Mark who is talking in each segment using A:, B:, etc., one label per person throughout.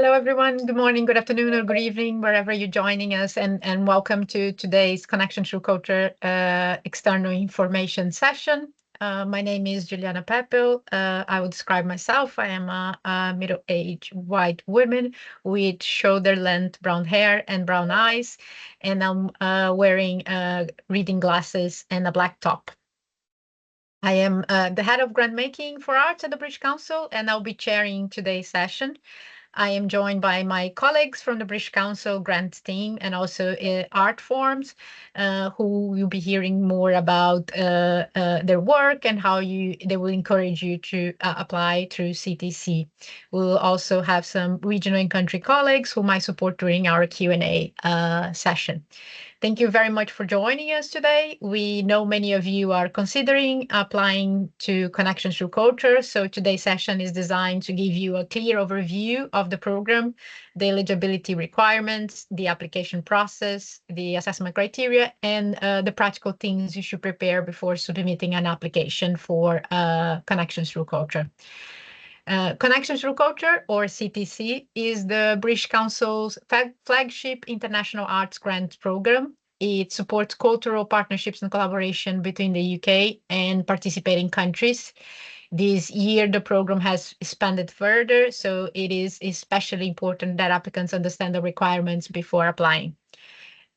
A: Hello, everyone. Good morning, good afternoon, or good evening, wherever you're joining us, and welcome to today's Connection Through Culture external information session. My name is Juliana Pepel. I would describe myself. I am a middle-aged white woman with shoulder-length brown hair and brown eyes, and I'm wearing reading glasses and a black top. I am the head of grant making for arts at the British Council, and I'll be chairing today's session. I am joined by my colleagues from the British Council grant team and also art forms, who will be hearing more about their work and how they will encourage you to apply through CTC. We'll also have some regional and country colleagues who might support during our Q&A session. Thank you very much for joining us today. We know many of you are considering applying to Connections Through Culture, so today's session is designed to give you a clear overview of the program, the eligibility requirements, the application process, the assessment criteria, and the practical things you should prepare before submitting an application for Connections Through Culture. Connections Through Culture, or CTC, is the British Council's flagship international arts grant program. It supports cultural partnerships and collaboration between the UK and participating countries. This year, the program has expanded further, so it is especially important that applicants understand the requirements before applying.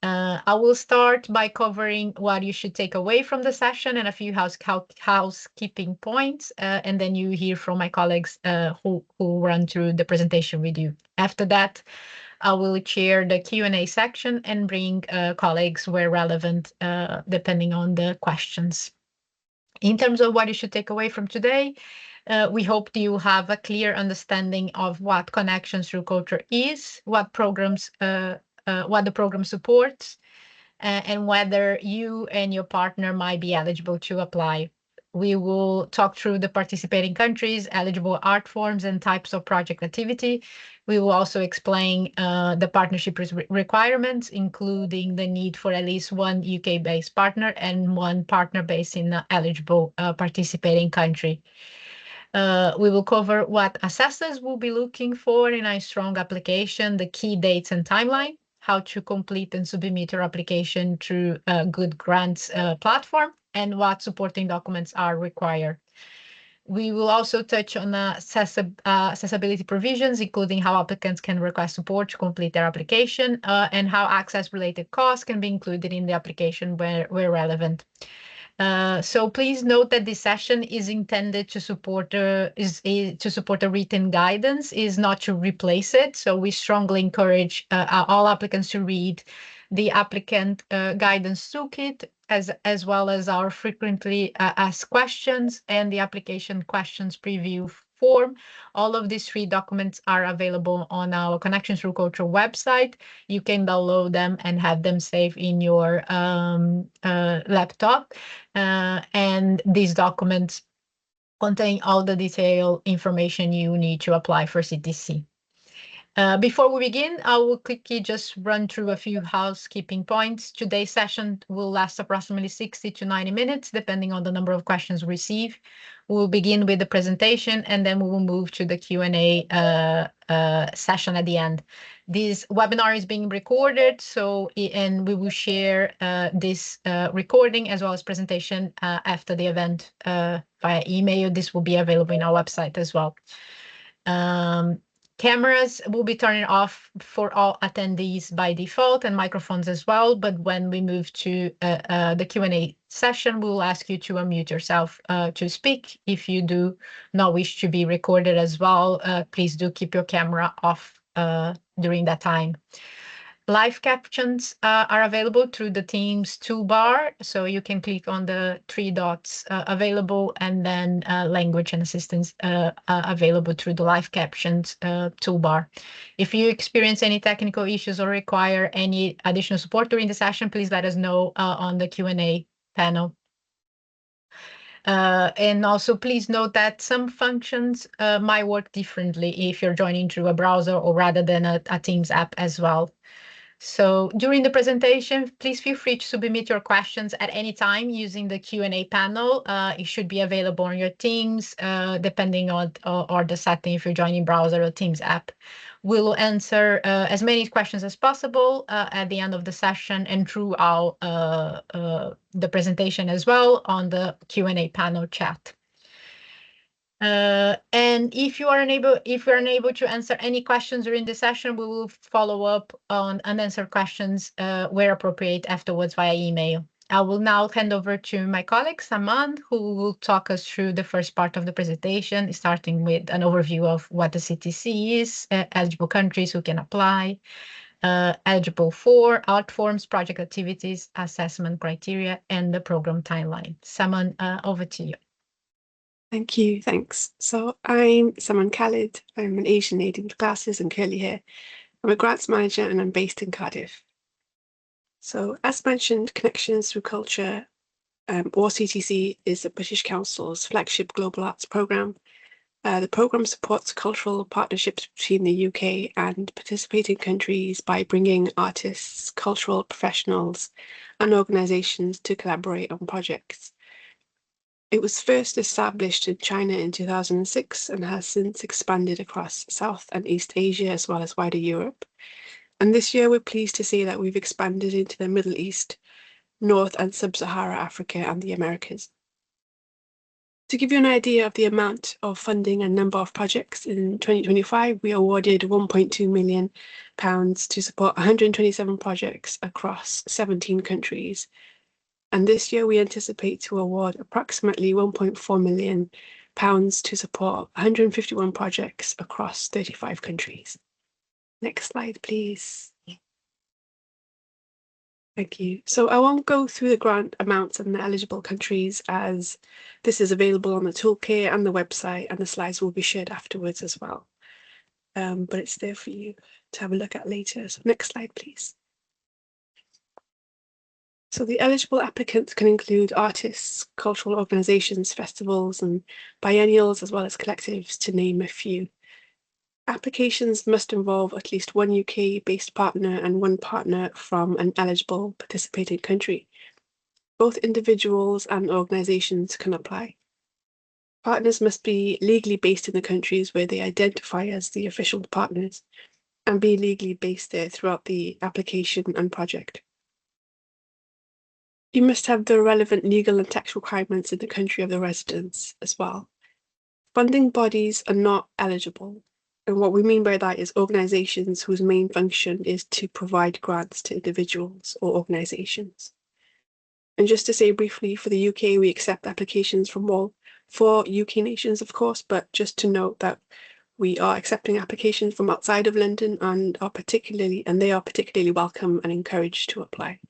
A: I will start by covering what you should take away from the session and a few housekeeping points, and then you hear from my colleagues who run through the presentation with you. After that, I will chair the Q&A section and bring colleagues where relevant, depending on the questions. In terms of what you should take away from today, we hope you have a clear understanding of what Connections Through Culture is, what the program supports, and whether you and your partner might be eligible to apply. We will talk through the participating countries, eligible art forms, and types of project activity. We will also explain the partnership requirements, including the need for at least one UK-based partner and one partner based in the eligible participating country. We will cover what assessors will be looking for in a strong application, the key dates and timeline, how to complete and submit your application through a Good Grants platform, and what supporting documents are required. We will also touch on accessibility provisions, including how applicants can request support to complete their application, and how access-related costs can be included in the application where relevant. So please note that this session is intended to support a written guidance, is not to replace it. So we strongly encourage all applicants to read the applicant guidance toolkit, as well as our frequently asked questions and the application questions preview form. All of these 3 documents are available on our Connections Through Culture website. You can download them and have them saved in your laptop. And these documents contain all the detailed information you need to apply for CTC. Before we begin, I will quickly just run through a few housekeeping points. Today's session will last approximately 60 to 90 minutes, depending on the number of questions received. We'll begin with the presentation, and then we will move to the Q&A session at the end. This webinar is being recorded, and we will share this recording as well as presentation after the event via email. This will be available in our website as well. Cameras will be turned off for all attendees by default, and microphones as well. But when we move to the Q&A session, we will ask you to unmute yourself to speak. If you do not wish to be recorded as well, please do keep your camera off during that time. Live captions are available through the Teams toolbar, so you can click on the 3 dots available, and then language and assistance available through the live captions toolbar. If you experience any technical issues or require any additional support during the session, please let us know on the Q&A panel. And also, please note that some functions might work differently if you're joining through a browser or rather than a Teams app as well. So during the presentation, please feel free to submit your questions at any time using the Q&A panel. It should be available on your Teams, depending on or the setting if you're joining browser or Teams app. We'll answer as many questions as possible at the end of the session and throughout the presentation as well on the Q&A panel chat. And if you're unable to answer any questions during the session, we will follow up on unanswered questions where appropriate afterwards via email. I will now hand over to my colleague, Saman, who will talk us through the first part of the presentation, starting with an overview of what the CTC is, eligible countries who can apply, eligible for, art forms, project activities, assessment criteria, and the program timeline. Saman, over to you.
B: Thank you, thanks. So I'm Saman Khalid. I'm an Asian lady with glasses and curly hair. I'm a grants manager and I'm based in Cardiff. So as mentioned, Connections Through Culture, or CTC, is the British Council's flagship global arts programme. The programme supports cultural partnerships between the UK and participating countries by bringing artists, cultural professionals and organisations to collaborate on projects. It was first established in China in 2006 and has since expanded across South and East Asia as well as wider Europe. And this year we're pleased to say that we've expanded into the Middle East, North and Sub-Sahara Africa and the Americas. To give you an idea of the amount of funding and number of projects, in 2025 we awarded £1.2 million to support 127 projects across 17 countries. And this year we anticipate to award approximately £1.4 million to support 151 projects across 35 countries. Next slide, please. Thank you. So I won't go through the grant amounts and the eligible countries, as this is available on the toolkit and the website, and the slides will be shared afterwards as well. But it's there for you to have a look at later. So next slide, please. So the eligible applicants can include artists, cultural organisations, festivals and biennials, as well as collectives, to name a few. Applications must involve at least one UK-based partner and one partner from an eligible participating country. Both individuals and organisations can apply. Partners must be legally based in the countries where they identify as the official partners and be legally based there throughout the application and project. You must have the relevant legal and tax requirements in the country of the residence as well. Funding bodies are not eligible. And what we mean by that is organisations whose main function is to provide grants to individuals or organisations. And just to say briefly, for the UK, we accept applications from all 4 UK nations, of course, but just to note that we are accepting applications from outside of London and they are particularly welcome and encouraged to apply.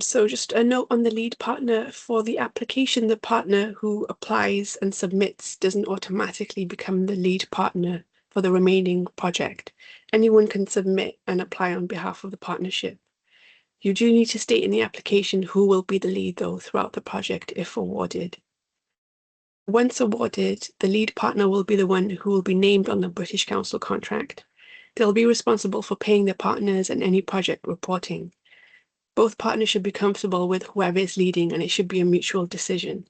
B: So just a note on the lead partner. For the application, the partner who applies and submits doesn't automatically become the lead partner for the remaining project. Anyone can submit and apply on behalf of the partnership. You do need to state in the application who will be the lead, though, throughout the project if awarded. Once awarded, the lead partner will be the one who will be named on the British Council contract. They'll be responsible for paying their partners and any project reporting. Both partners should be comfortable with whoever is leading, and it should be a mutual decision.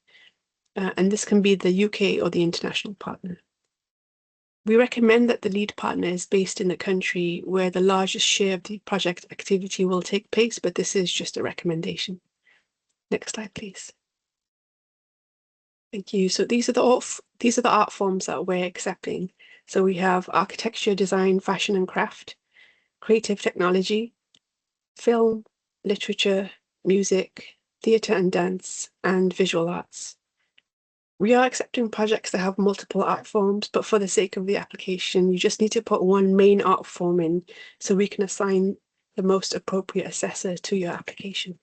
B: And this can be the UK or the international partner. We recommend that the lead partner is based in the country where the largest share of the project activity will take place, but this is just a recommendation. Next slide, please. Thank you. So these are the art forms that we're accepting. So we have architecture, design, fashion and craft, creative technology, film, literature, music, theatre and dance, and visual arts. We are accepting projects that have multiple art forms, but for the sake of the application, you just need to put one main art form in so we can assign the most appropriate assessor to your application.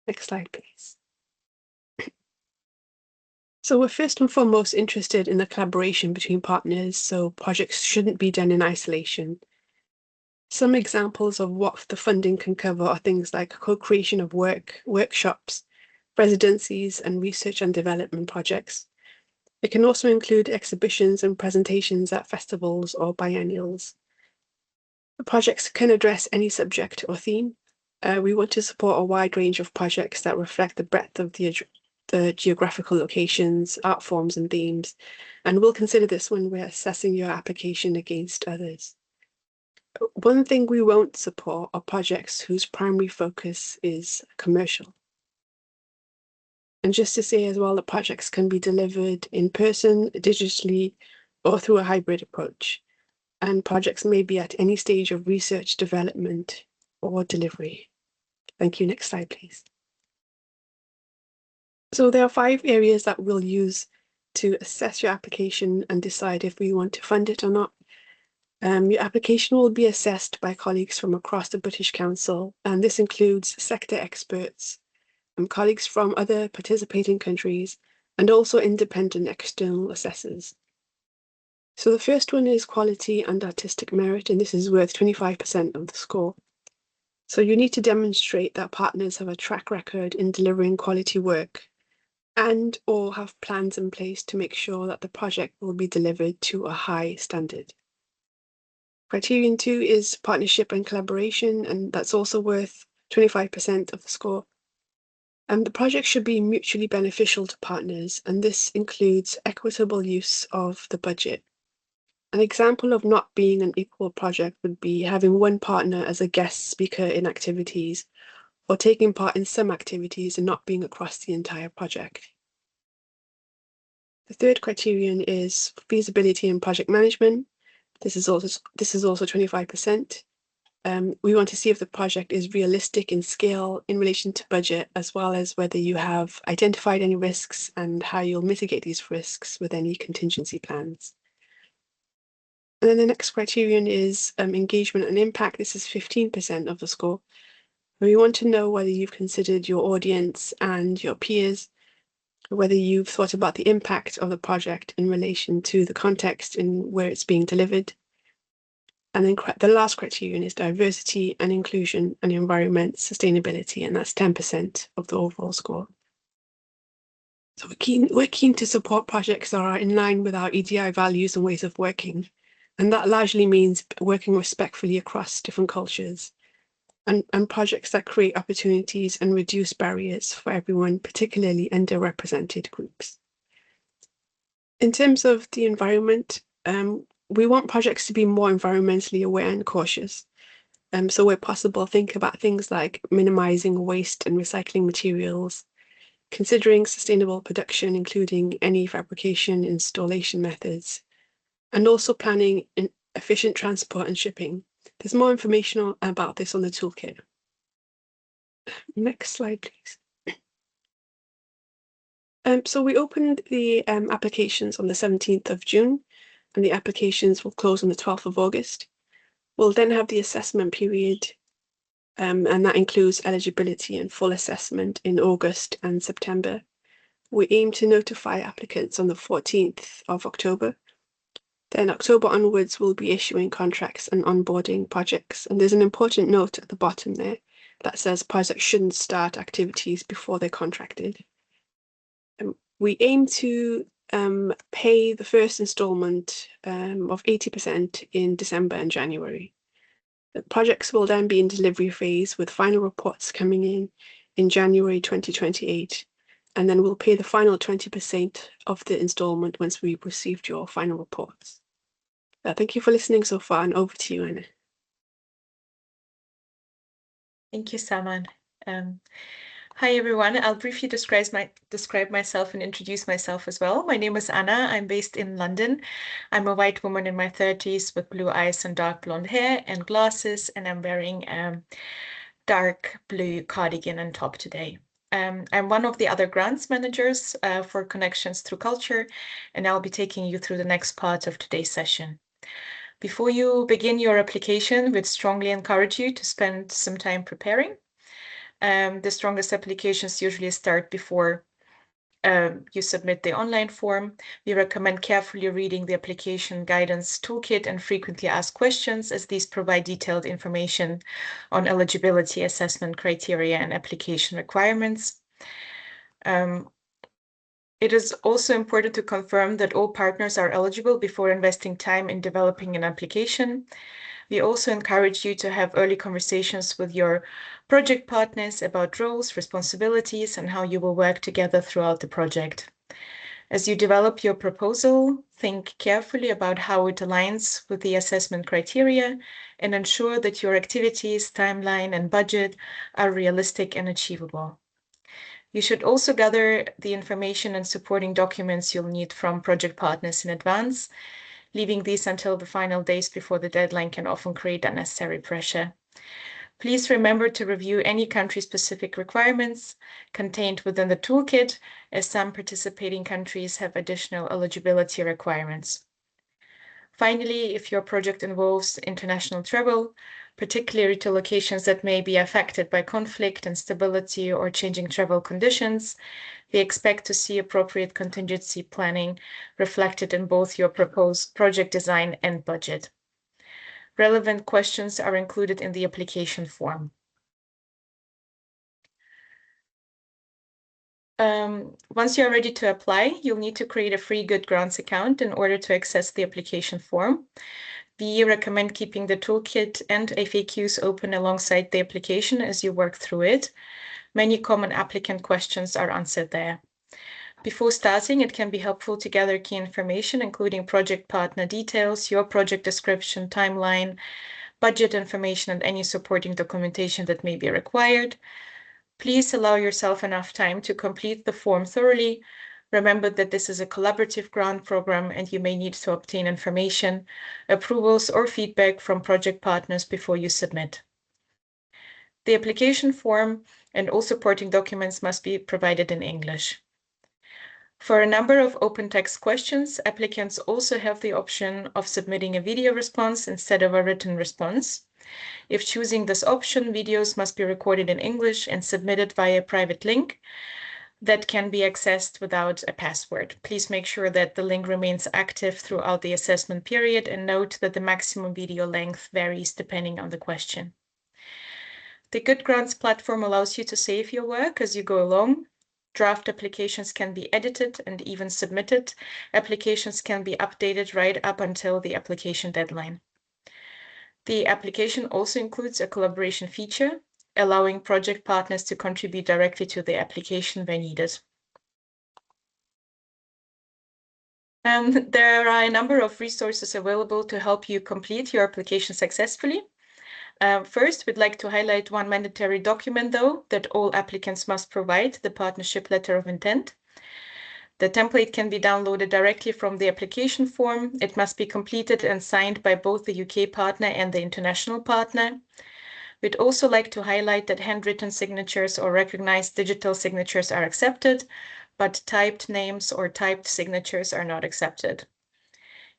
B: Next slide, please. So we're first and foremost interested in the collaboration between partners, so projects shouldn't be done in isolation. Some examples of what the funding can cover are things like co-creation of workshops, residencies, and research and development projects. It can also include exhibitions and presentations at festivals or biennials. Projects can address any subject or theme. We want to support a wide range of projects that reflect the breadth of the geographical locations, art forms, and themes, and we'll consider this when we're assessing your application against others. One thing we won't support are projects whose primary focus is commercial. And just to say as well, the projects can be delivered in person, digitally, or through a hybrid approach. And projects may be at any stage of research, development, or delivery. Thank you. Next slide, please. So there are 5 areas that we'll use to assess your application and decide if we want to fund it or not. Your application will be assessed by colleagues from across the British Council, and this includes sector experts, colleagues from other participating countries, and also independent external assessors. So the first one is quality and artistic merit, and this is worth 25% of the score. So you need to demonstrate that partners have a track record in delivering quality work and or have plans in place to make sure that the project will be delivered to a high standard. Criterion 2 is partnership and collaboration, and that's also worth 25% of the score. The project should be mutually beneficial to partners, and this includes equitable use of the budget. An example of not being an equal project would be having one partner as a guest speaker in activities, or taking part in some activities and not being across the entire project. The third criterion is feasibility and project management. This is also 25%. We want to see if the project is realistic in scale in relation to budget, as well as whether you have identified any risks and how you'll mitigate these risks with any contingency plans. And then the next criterion is engagement and impact. This is 15% of the score. We want to know whether you've considered your audience and your peers, whether you've thought about the impact of the project in relation to the context in where it's being delivered. And then the last criterion is diversity and inclusion and environment sustainability, and that's 10% of the overall score. So we're keen to support projects that are in line with our EDI values and ways of working. And that largely means working respectfully across different cultures and projects that create opportunities and reduce barriers for everyone, particularly underrepresented groups. In terms of the environment, we want projects to be more environmentally aware and cautious. So where possible, think about things like minimizing waste and recycling materials, considering sustainable production, including any fabrication installation methods, and also planning efficient transport and shipping. There's more information about this on the toolkit. Next slide, please. So we opened the applications on the 17th of June, and the applications will close on the 12th of August. We'll then have the assessment period, and that includes eligibility and full assessment in August and September. We aim to notify applicants on the 14th of October. Then October onwards, we'll be issuing contracts and onboarding projects. And there's an important note at the bottom there that says projects shouldn't start activities before they're contracted. We aim to pay the first installment of 80% in December and January. The projects will then be in delivery phase with final reports coming in January 2028. And then we'll pay the final 20% of the installment once we've received your final reports. Thank you for listening so far, and over to you, Anna.
C: Thank you, Saman. Hi, everyone. I'll briefly describe myself and introduce myself as well. My name is Anna. I'm based in London. I'm a white woman in my 30s with blue eyes and dark blonde hair and glasses, and I'm wearing a dark blue cardigan and top today. I'm one of the other grants managers for Connections Through Culture, and I'll be taking you through the next part of today's session. Before you begin your application, we'd strongly encourage you to spend some time preparing. The strongest applications usually start before you submit the online form. We recommend carefully reading the application guidance toolkit and frequently ask questions, as these provide detailed information on eligibility assessment criteria and application requirements. It is also important to confirm that all partners are eligible before investing time in developing an application. We also encourage you to have early conversations with your project partners about roles, responsibilities, and how you will work together throughout the project. As you develop your proposal, think carefully about how it aligns with the assessment criteria and ensure that your activities, timeline, and budget are realistic and achievable. You should also gather the information and supporting documents you'll need from project partners in advance. Leaving these until the final days before the deadline can often create unnecessary pressure. Please remember to review any country-specific requirements contained within the toolkit, as some participating countries have additional eligibility requirements. Finally, if your project involves international travel, particularly to locations that may be affected by conflict, instability, or changing travel conditions, we expect to see appropriate contingency planning reflected in both your proposed project design and budget. Relevant questions are included in the application form. Once you're ready to apply, you'll need to create a free Good Grants account in order to access the application form. We recommend keeping the toolkit and FAQs open alongside the application as you work through it. Many common applicant questions are answered there. Before starting, it can be helpful to gather key information, including project partner details, your project description, timeline, budget information, and any supporting documentation that may be required. Please allow yourself enough time to complete the form thoroughly. Remember that this is a collaborative grant program and you may need to obtain information, approvals, or feedback from project partners before you submit. The application form and all supporting documents must be provided in English. For a number of open text questions, applicants also have the option of submitting a video response instead of a written response. If choosing this option, videos must be recorded in English and submitted via a private link that can be accessed without a password. Please make sure that the link remains active throughout the assessment period and note that the maximum video length varies depending on the question. The Good Grants platform allows you to save your work as you go along. Draft applications can be edited and even submitted. Applications can be updated right up until the application deadline. The application also includes a collaboration feature, allowing project partners to contribute directly to the application where needed. There are a number of resources available to help you complete your application successfully. First, we'd like to highlight one mandatory document, though, that all applicants must provide, the Partnership Letter of Intent. The template can be downloaded directly from the application form. It must be completed and signed by both the UK partner and the international partner. We'd also like to highlight that handwritten signatures or recognized digital signatures are accepted, but typed names or typed signatures are not accepted.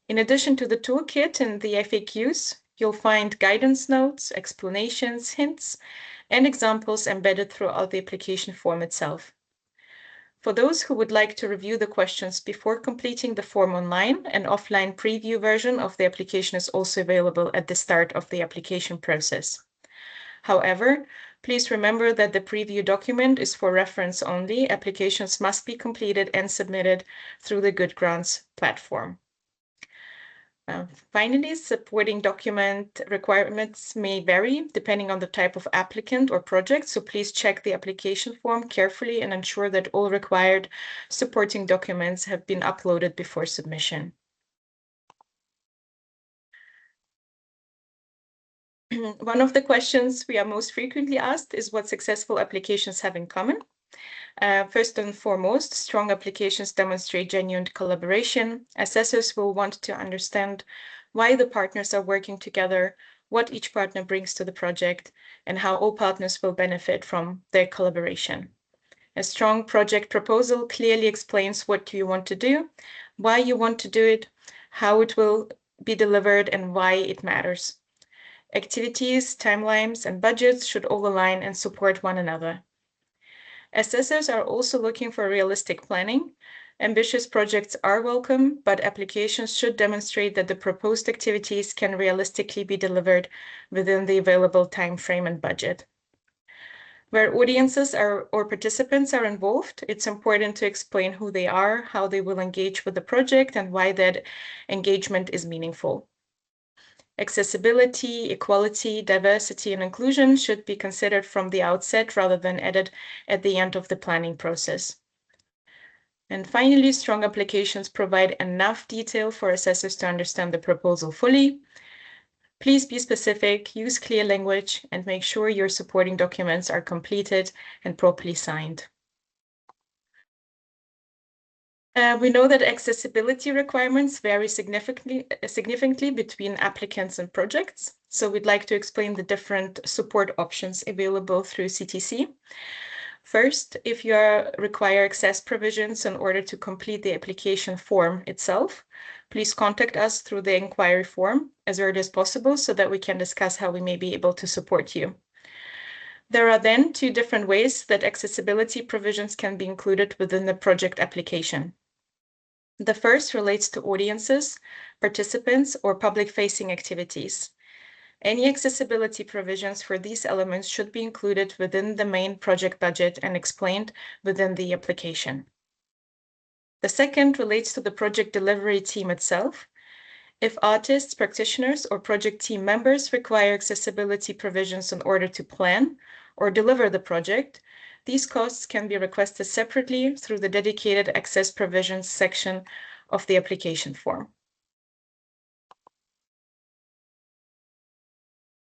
C: In addition to the toolkit and the FAQs, you'll find guidance notes, explanations, hints, and examples embedded throughout the application form itself. For those who would like to review the questions before completing the form online, an offline preview version of the application is also available at the start of the application process. However, please remember that the preview document is for reference only. Applications must be completed and submitted through the Good Grants platform. Finally, supporting document requirements may vary depending on the type of applicant or project, so please check the application form carefully and ensure that all required supporting documents have been uploaded before submission. One of the questions we are most frequently asked is what successful applications have in common. First and foremost, strong applications demonstrate genuine collaboration. Assessors will want to understand why the partners are working together, what each partner brings to the project, and how all partners will benefit from their collaboration. A strong project proposal clearly explains what you want to do, why you want to do it, how it will be delivered, and why it matters. Activities, timelines, and budgets should all align and support one another. Assessors are also looking for realistic planning. Ambitious projects are welcome, but applications should demonstrate that the proposed activities can realistically be delivered within the available time frame and budget. Where audiences or participants are involved, it's important to explain who they are, how they will engage with the project, and why that engagement is meaningful. Accessibility, equality, diversity, and inclusion should be considered from the outset rather than added at the end of the planning process. And finally, strong applications provide enough detail for assessors to understand the proposal fully. Please be specific, use clear language, and make sure your supporting documents are completed and properly signed. We know that accessibility requirements vary significantly between applicants and projects. So we'd like to explain the different support options available through CTC. First, if you require access provisions in order to complete the application form itself, please contact us through the inquiry form as early as possible so that we can discuss how we may be able to support you. There are then two different ways that accessibility provisions can be included within the project application. The first relates to audiences, participants, or public-facing activities. Any accessibility provisions for these elements should be included within the main project budget and explained within the application. The second relates to the project delivery team itself. If artists, practitioners, or project team members require accessibility provisions in order to plan or deliver the project, these costs can be requested separately through the dedicated access provisions section of the application form.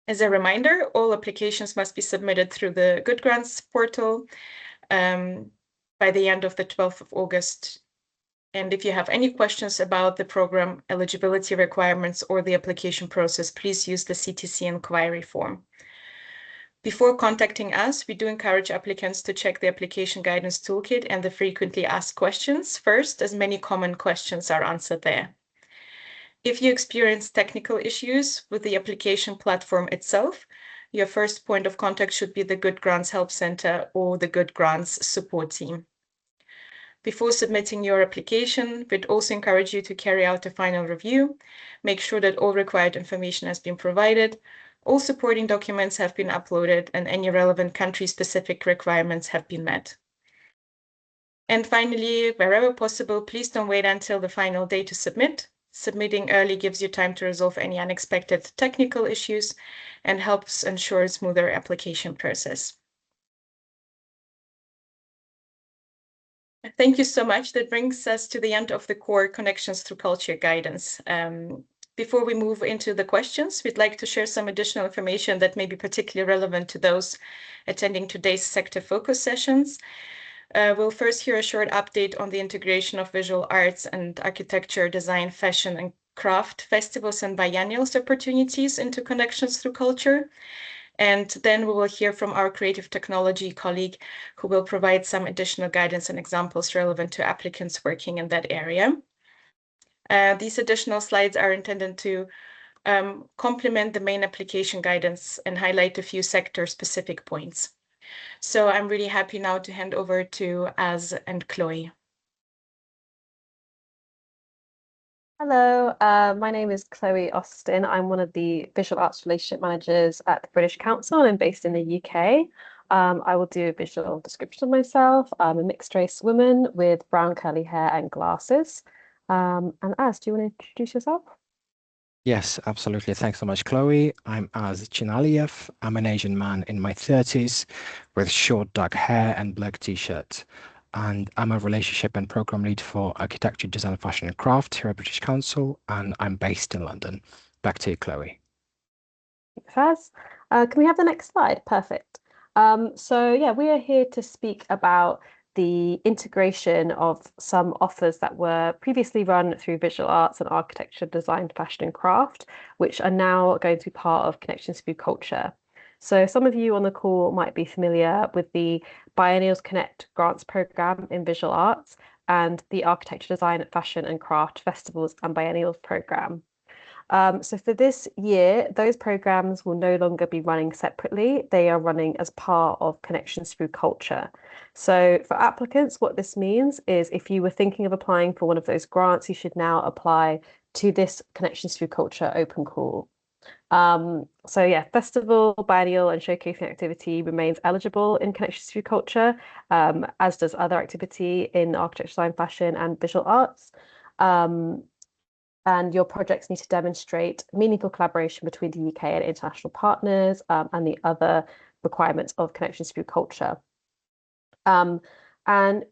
C: As a reminder, all applications must be submitted through the Good Grants portal by the end of the 12th of August. And if you have any questions about the program eligibility requirements or the application process, please use the CTC inquiry form. Before contacting us, we do encourage applicants to check the application guidance toolkit and the frequently asked questions first, as many common questions are answered there. If you experience technical issues with the application platform itself, your first point of contact should be the Good Grants Help Center or the Good Grants support team. Before submitting your application, we'd also encourage you to carry out a final review, make sure that all required information has been provided, all supporting documents have been uploaded, and any relevant country-specific requirements have been met. And finally, wherever possible, please don't wait until the final day to submit. Submitting early gives you time to resolve any unexpected technical issues and helps ensure a smoother application process. Thank you so much. That brings us to the end of the core Connections Through Culture guidance. Before we move into the questions, we'd like to share some additional information that may be particularly relevant to those attending today's sector focus sessions. We'll first hear a short update on the integration of visual arts and architecture, design, fashion, and craft festivals and biennials opportunities into Connections Through Culture. And then we will hear from our creative technology colleague who will provide some additional guidance and examples relevant to applicants working in that area. These additional slides are intended to complement the main application guidance and highlight a few sector-specific points. So I'm really happy now to hand over to Az and Chloe.
D: Hello, my name is Chloe Austin. I'm one of the Visual Arts Relationship Managers at the British Council and I'm based in the UK. I will do a visual description of myself. I'm a mixed race woman with brown curly hair and glasses. And Az, do you want to introduce yourself?
E: Yes, absolutely. Thanks so much, Chloe. I'm Az Chinaliev. I'm an Asian man in my 30s with short dark hair and black t-shirt. And I'm a relationship and program lead for architecture, design, fashion and craft here at British Council. And I'm based in London. Back to you, Chloe.
D: Thanks, Az. Can we have the next slide? Perfect. So yeah, we are here to speak about the integration of some offers that were previously run through visual arts and architecture, design, fashion and craft, which are now going to be part of Connections Through Culture. So some of you on the call might be familiar with the Biennials Connect grants program in visual arts and the Architecture, Design, Fashion and Craft Festivals and Biennials program. So for this year, those programs will no longer be running separately. They are running as part of Connections Through Culture. So for applicants, what this means is if you were thinking of applying for one of those grants, you should now apply to this Connections Through Culture open call. So yeah, festival, biennial and showcasing activity remains eligible in Connections Through Culture, as does other activity in architecture, design, fashion and visual arts. and your projects need to demonstrate meaningful collaboration between the UK and international partners, and the other requirements of connections through culture. And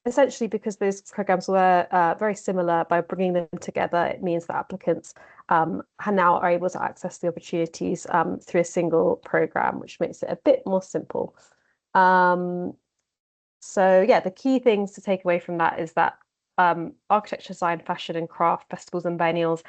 D: essentially, because those programs were very similar, by bringing them together, it means that applicants now are able to access the opportunities through a single program, which makes it a bit more simple. So yeah, the key things to take away from that is that architecture, design, fashion and craft festivals and biennials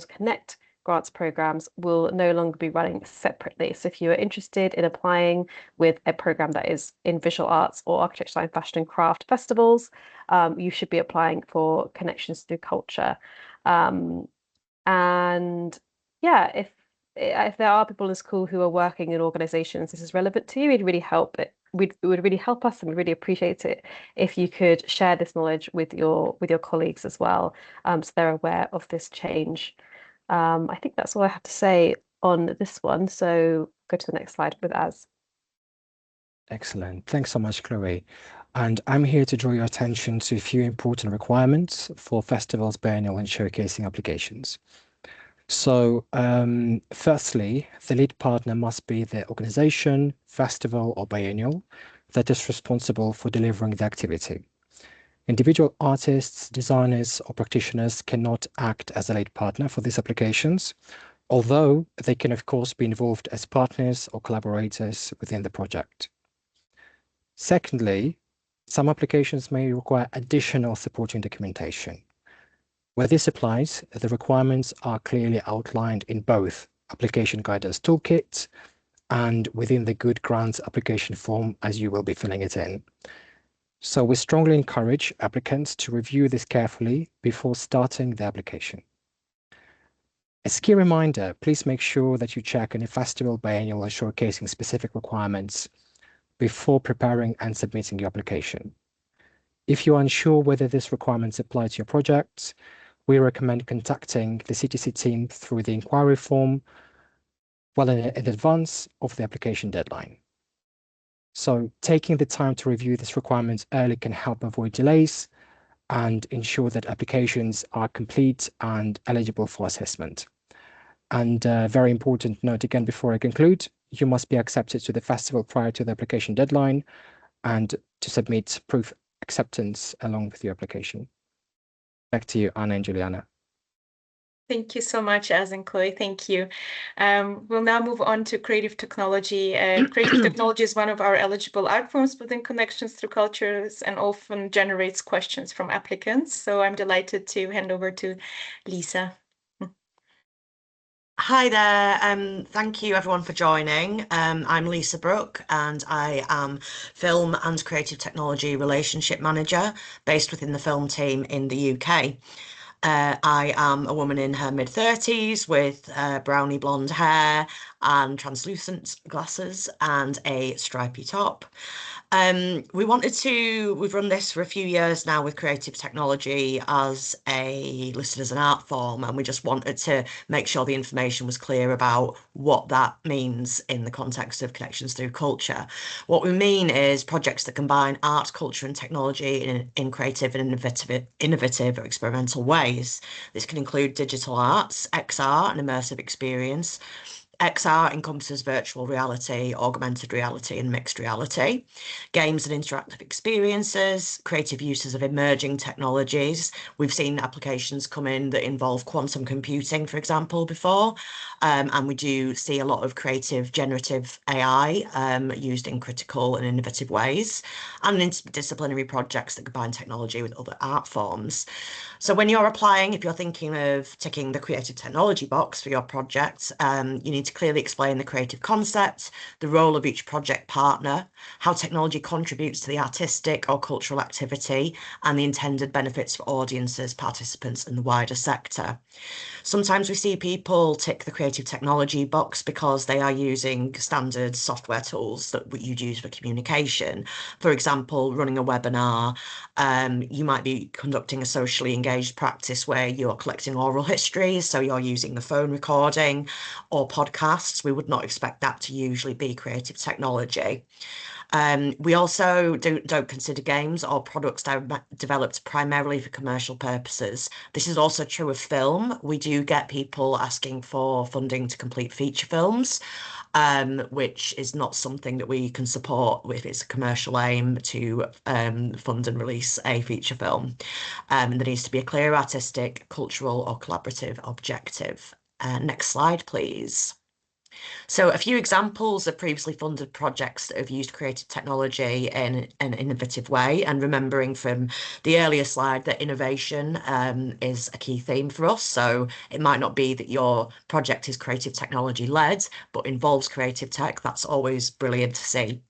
D: connect grants programs will no longer be running separately. So if you are interested in applying with a program that is in visual arts or architecture, design, fashion and craft festivals, you should be applying for connections through culture. And yeah, if there are people in school who are working in organizations this is relevant to you, it would really help us, and we really appreciate it if you could share this knowledge with your colleagues as well, so they're aware of this change. I think that's all I have to say on this one. So go to the next slide with Az.
E: Excellent. Thanks so much, Chloe. And I'm here to draw your attention to a few important requirements for festivals, biennial and showcasing applications. So firstly, the lead partner must be the organization, festival or biennial that is responsible for delivering the activity. Individual artists, designers or practitioners cannot act as a lead partner for these applications, although they can of course be involved as partners or collaborators within the project. Secondly, some applications may require additional supporting documentation. Where this applies, the requirements are clearly outlined in both Application Guidance Toolkit and within the Good Grants application form as you will be filling it in. So we strongly encourage applicants to review this carefully before starting the application. As a key reminder, please make sure that you check any festival, biennial or showcasing specific requirements before preparing and submitting your application. If you are unsure whether these requirements apply to your project, we recommend contacting the CTC team through the inquiry form well in advance of the application deadline. So taking the time to review these requirements early can help avoid delays and ensure that applications are complete and eligible for assessment. And a very important note again before I conclude, you must be accepted to the festival prior to the application deadline and to submit proof acceptance along with your application. Back to you, Anna and Juliana.
C: Thank you so much, Az and Chloe. Thank you. We'll now move on to creative technology. Creative technology is one of our eligible art forms within Connections Through Cultures and often generates questions from applicants. So I'm delighted to hand over to Lisa.
F: Hi there, thank you everyone for joining. I'm Lisa Brooke and I am Film and Creative Technology Relationship Manager based within the film team in the UK. I am a woman in her mid-30s with browny blonde hair and translucent glasses and a stripy top. We've run this for a few years now with creative technology listed as an art form, and we just wanted to make sure the information was clear about what that means in the context of Connections Through Culture. What we mean is projects that combine art, culture and technology in creative and innovative or experimental ways. This can include digital arts, XR and immersive experience. XR encompasses virtual reality, augmented reality and mixed reality, games and interactive experiences, creative uses of emerging technologies. We've seen applications come in that involve quantum computing, for example, before, and we do see a lot of creative generative AI used in critical and innovative ways, and interdisciplinary projects that combine technology with other art forms. So when you're applying, if you're thinking of ticking the creative technology box for your project, you need to clearly explain the creative concept, the role of each project partner, how technology contributes to the artistic or cultural activity, and the intended benefits for audiences, participants, and the wider sector. Sometimes we see people tick the creative technology box because they are using standard software tools that you'd use for communication. For example, running a webinar, you might be conducting a socially engaged practice where you're collecting oral histories, so you're using the phone recording, or podcast podcasts. We would not expect that to usually be creative technology. We also don't consider games or products developed primarily for commercial purposes. This is also true of film. We do get people asking for funding to complete feature films, which is not something that we can support if it's a commercial aim to fund and release a feature film. There needs to be a clear artistic, cultural or collaborative objective. Next slide, please. So a few examples of previously funded projects that have used creative technology in an innovative way, and remembering from the earlier slide that innovation is a key theme for us. So it might not be that your project is creative technology led, but involves creative tech. That's always brilliant to see.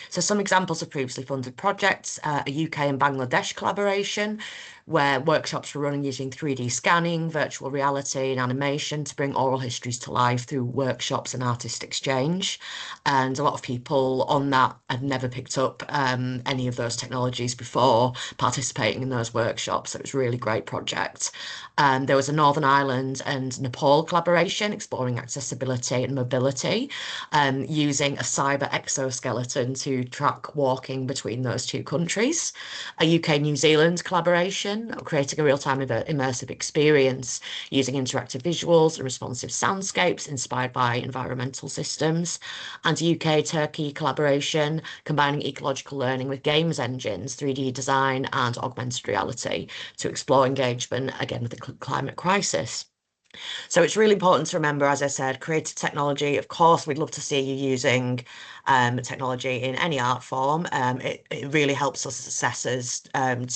F: So some examples of previously funded projects, a UK and Bangladesh collaboration, where workshops were running using 3D scanning, virtual reality and animation to bring oral histories to life through workshops and artist exchange. And a lot of people on that had never picked up any of those technologies before participating in those workshops. So it was a really great project. There was a Northern Ireland and Nepal collaboration exploring accessibility and mobility, using a cyber exoskeleton to track walking between those two countries. A UK-New Zealand collaboration, creating a real-time immersive experience using interactive visuals and responsive soundscapes inspired by environmental systems. And a UK-Turkey collaboration, combining ecological learning with games engines, 3D design and augmented reality to explore engagement, again, with the climate crisis. So it's really important to remember, as I said, creative technology. Of course, we'd love to see you using technology in any art form. It really helps us as assessors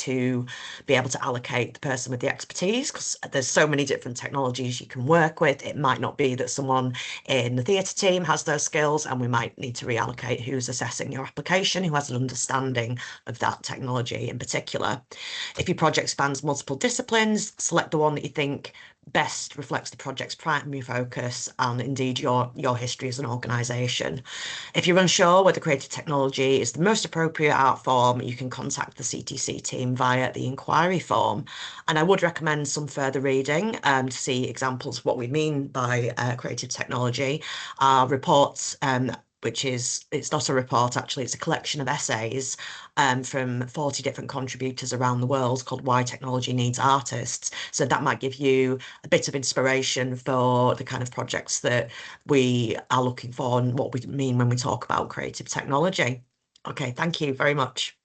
F: to be able to allocate the person with the expertise, because there's so many different technologies you can work with. It might not be that someone in the theatre team has those skills, and we might need to reallocate who's assessing your application, who has an understanding of that technology in particular. If your project spans multiple disciplines, select the one that you think best reflects the project's primary focus and indeed your history as an organisation. If you're unsure whether creative technology is the most appropriate art form, you can contact the CTC team via the inquiry form. And I would recommend some further reading to see examples of what we mean by creative technology. Our reports, which is, it's not a report actually, it's a collection of essays from 40 different contributors around the world called Why Technology Needs Artists. So that might give you a bit of inspiration for the kind of projects that we are looking for and what we mean when we talk about creative technology. Okay, thank you very much.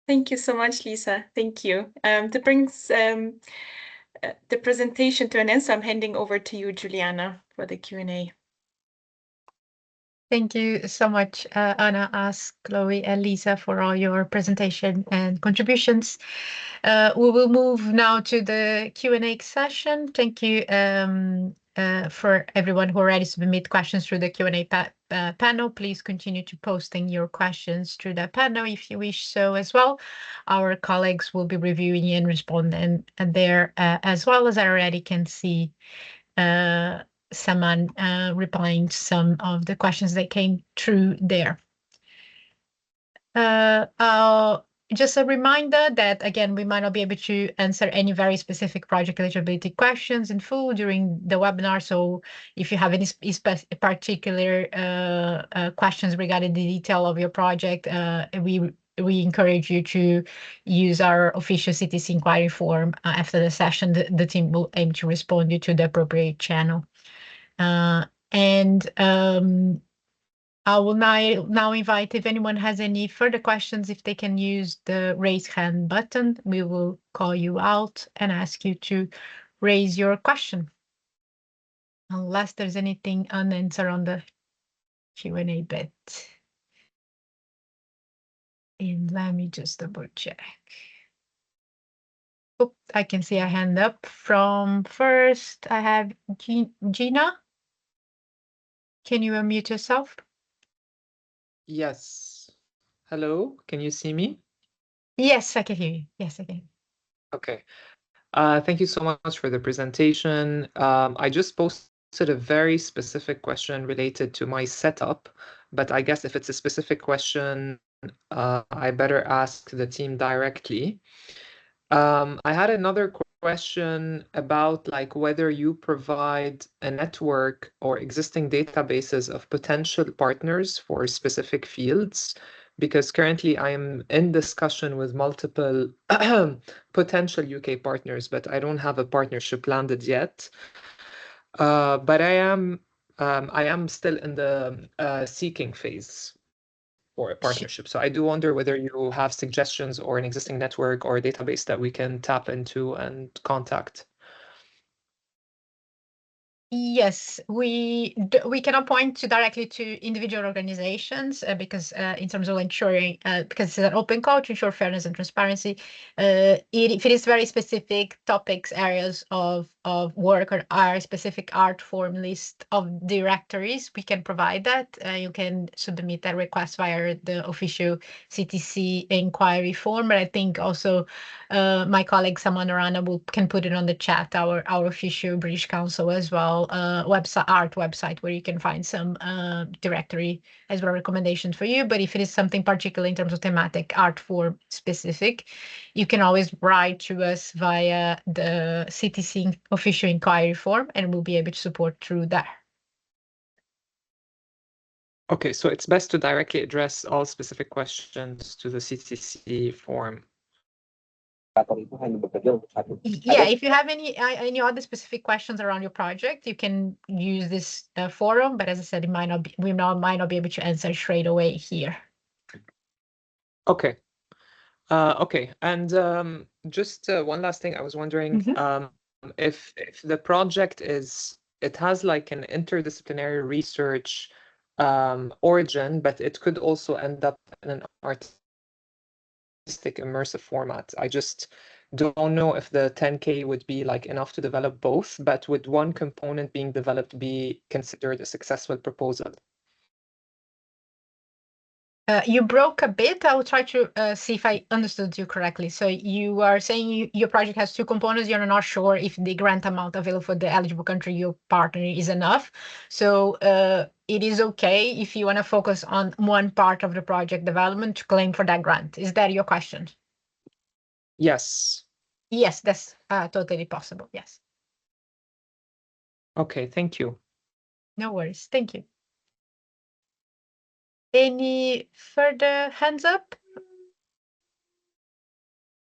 C: Thank you so much, Lisa. Thank you. That brings the presentation to an end, so I'm handing over to you, Juliana, for the Q&A.
A: Thank you so much, Anna, as Chloe and Lisa, for all your presentation and contributions. We will move now to the Q&A session. Thank you for everyone who already submit questions through the Q&A panel. Please continue to posting your questions through the panel if you wish so as well. Our colleagues will be reviewing and responding there as well. As I already can see someone replying to some of the questions that came through there. Just a reminder that, again, we might not be able to answer any very specific project eligibility questions in full during the webinar. So if you have any particular questions regarding the detail of your project, we encourage you to use our official CTC inquiry form after the session. The team will aim to respond you to the appropriate channel. I will now invite, if anyone has any further questions, if they can use the raise hand button, we will call you out and ask you to raise your question. Unless there's anything unanswered on the Q&A bit. And let me just double check. Oh, I can see a hand up from first. I have Gina. Can you unmute yourself?
G: Yes. Hello, can you see me?
A: Yes, I can hear you. Yes, I can.
G: Okay. Thank you so much for the presentation. I just posted a very specific question related to my setup, but I guess if it's a specific question, I better ask the team directly. I had another question about like whether you provide a network or existing databases of potential partners for specific fields, because currently I am in discussion with multiple potential UK partners, but I don't have a partnership landed yet. But I am still in the seeking phase for a partnership. So I do wonder whether you have suggestions or an existing network or a database that we can tap into and contact.
A: Yes, we cannot point directly to individual organizations because in terms of ensuring, because it's an open call to ensure fairness and transparency, if it is very specific topics, areas of work or our specific art form list of directories, we can provide that. You can submit that request via the official CTC inquiry form, but I think also my colleague Saman Arana can put it on the chat, our official British Council as well, website where you can find some directory as well recommendations for you. But if it is something particular in terms of thematic art form specific, you can always write to us via the CTC official inquiry form and we'll be able to support through that.
G: Okay, so it's best to directly address all specific questions to the CTC form.
A: Yeah, if you have any other specific questions around your project, you can use this forum. But as I said, might not be able to answer straight away here.
G: Okay. Okay, and just one last thing, I was wondering if the project has like an interdisciplinary research origin, but it could also end up in an artistic immersive format. I just don't know if the 10K would be like enough to develop both, but would one component being developed be considered a successful proposal?
A: You broke a bit. I will try to see if I understood you correctly. So you are saying your project has two components. You're not sure if the grant amount available for the eligible country your partner is enough. So it is okay if you want to focus on one part of the project development to claim for that grant. Is that your question?
G: Yes.
A: Yes, that's totally possible. Yes.
G: Okay, thank you.
A: No worries. Thank you. Any further hands up?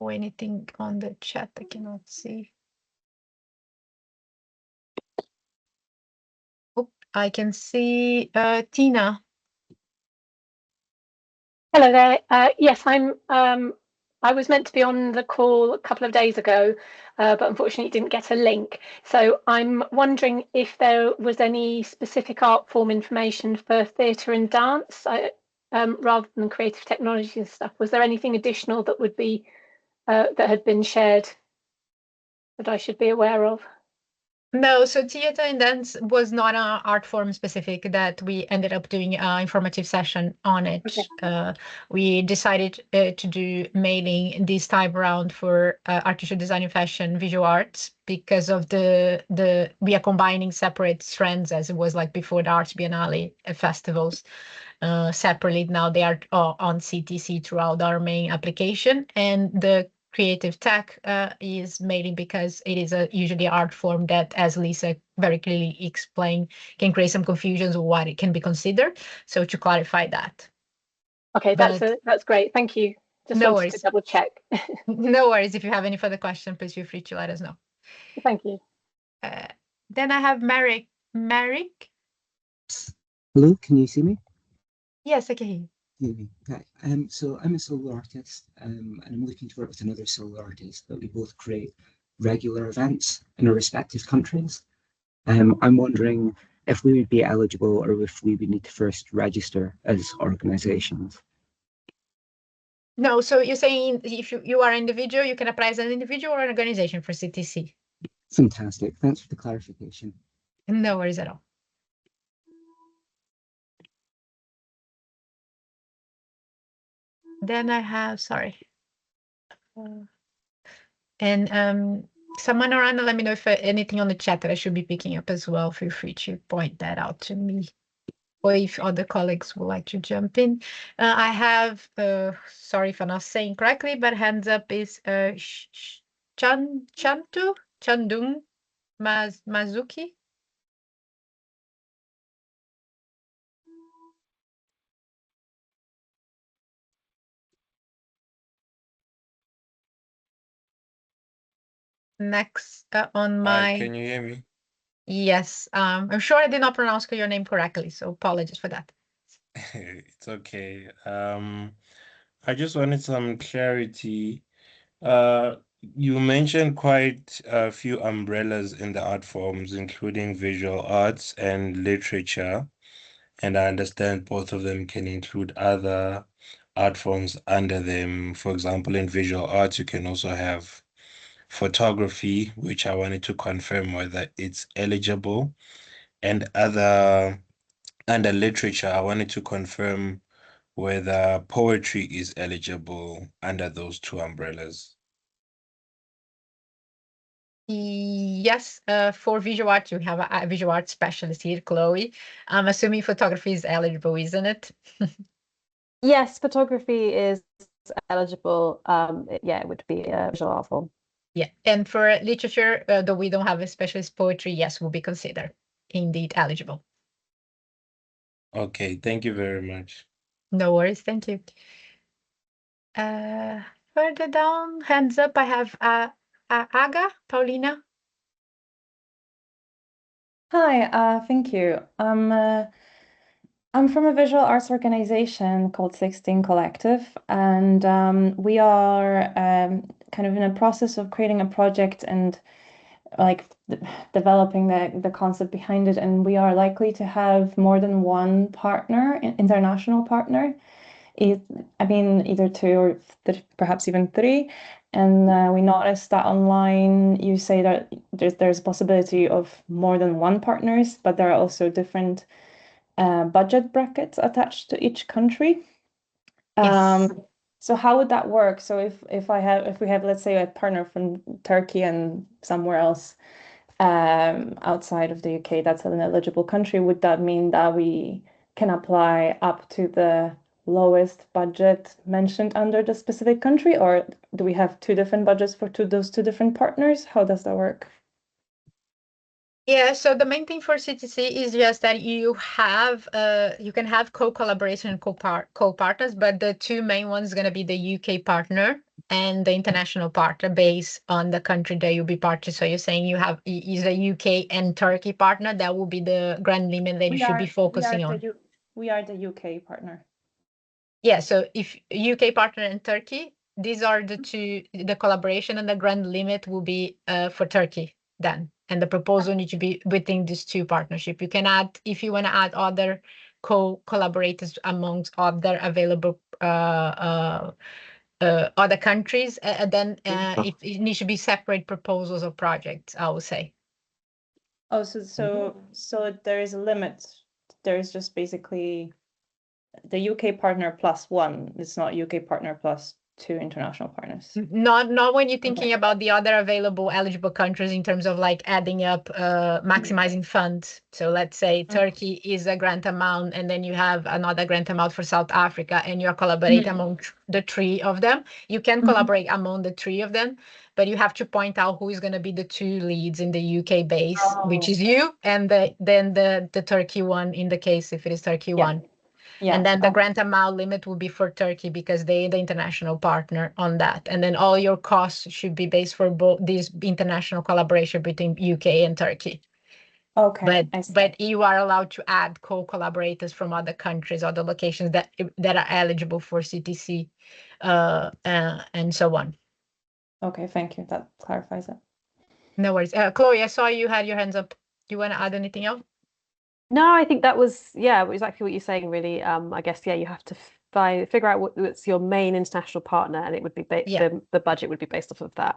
A: Or anything on the chat I cannot see? Oh, I can see Tina.
H: Hello there. Yes, I was meant to be on the call a couple of days ago, but unfortunately didn't get a link. So I'm wondering if there was any specific art form information for theatre and dance, rather than creative technology and stuff. Was there anything additional that would be that had been shared that I should be aware of?
A: No, so theater and dance was not an art form specific that we ended up doing an informative session on it. Okay. We decided to do mailing this time around for artificial design and fashion, visual arts, because of we are combining separate strands as it was like before the Arts Biennale festivals. Separately now they are on CTC throughout our main application, and the creative tech is mainly because it is usually art form that, as Lisa very clearly explained, can create some confusions of what it can be considered. So to clarify that.
H: Okay, that's great. Thank you. Just
A: no
H: wanted
A: worries.
H: to double check.
A: No worries. If you have any further questions, please feel free to let us know.
H: Thank you.
A: Then I have Merrick. Merrick?
I: Hello, can you see me?
A: Yes, I can hear you.
I: Hi. So I'm a solo artist, and I'm looking to work with another solo artist that we both create regular events in our respective countries. I'm wondering if we would be eligible or if we would need to first register as organizations.
A: No, so you're saying if you are an individual, you can apply as an individual or an organization for CTC?
I: Fantastic. Thanks for the clarification.
A: No worries at all. Then I have, sorry. Someone around, let me know if anything on the chat that I should be picking up as well. Feel free to point that out to me. Or if other colleagues would like to jump in. I have, sorry if I'm not saying correctly, but hands up is Chandung Mazuki. Next on my...
J: Hi, can you hear me?
A: Yes, I'm sure I did not pronounce your name correctly, so apologies for that.
J: It's okay. I just wanted some clarity. You mentioned quite a few umbrellas in the art forms, including visual arts and literature, and I understand both of them can include other art forms under them. For example, in visual arts, you can also have photography, which I wanted to confirm whether it's eligible, and under literature, I wanted to confirm whether poetry is eligible under those two umbrellas.
A: Yes, for visual art, you have a visual art specialist here, Chloe. I'm assuming photography is eligible, isn't it?
D: Yes, photography is eligible. Yeah, it would be a visual art form.
A: Yeah, and for literature, though we don't have a specialist, poetry, yes, will be considered indeed eligible.
J: Okay, thank you very much.
A: No worries, thank you. Further down, hands up, I have Aga, Paulina.
K: Hi, thank you. I'm from a visual arts organization called 16 Collective, and we are kind of in a process of creating a project and like developing the concept behind it. And we are likely to have more than one partner, international partner. I mean, either two or perhaps even three. And we noticed that online you say that there's a possibility of more than one partners, but there are also different budget brackets attached to each country.
A: Yes.
K: So how would that work? So if we have, let's say, a partner from Turkey and somewhere else outside of the UK that's an eligible country, would that mean that we can apply up to the lowest budget mentioned under the specific country, or do we have two different budgets for those two different partners? How does that work?
A: Yeah, so the main thing for CTC is just that you can have co-collaboration and co-partners, but the two main ones are going to be the UK partner and the international partner based on the country that you'll be partner. So you're saying you have is a UK and Turkey partner, that will be the grand limit that you should be focusing on.
K: We are the UK partner.
A: Yeah, so if UK partner and Turkey, these are the two, the collaboration and the grand limit will be for Turkey then. And the proposal needs to be within these two partnership. You can add, if you want to add other co-collaborators amongst other available other countries, then it needs to be separate proposals or projects, I would say.
K: Oh, so there is a limit. There is just basically the UK partner plus one. It's not UK partner plus two international partners.
A: Not when you're thinking about the other available eligible countries in terms of like adding up, maximizing funds. So let's say Turkey is a grant amount, and then you have another grant amount for South Africa, and you're collaborating among the three of them. You can collaborate among the three of them, but you have to point out who is going to be the two leads in the UK base, which is you, and then the Turkey one in the case if it is Turkey one. Yeah. And then the grant amount limit will be for Turkey because they're the international partner on that. And then all your costs should be based for both these international collaboration between UK and Turkey.
K: Okay.
A: But you are allowed to add co-collaborators from other countries, other locations that are eligible for CTC, and so on.
K: Okay, thank you. That clarifies it.
A: No worries. Chloe, I saw you had your hands up. Do you want to add anything else?
D: No, I think that was, yeah, exactly what you're saying, really. I guess, yeah, you have to figure out what's your main international partner, and it would be the budget would be based off of that.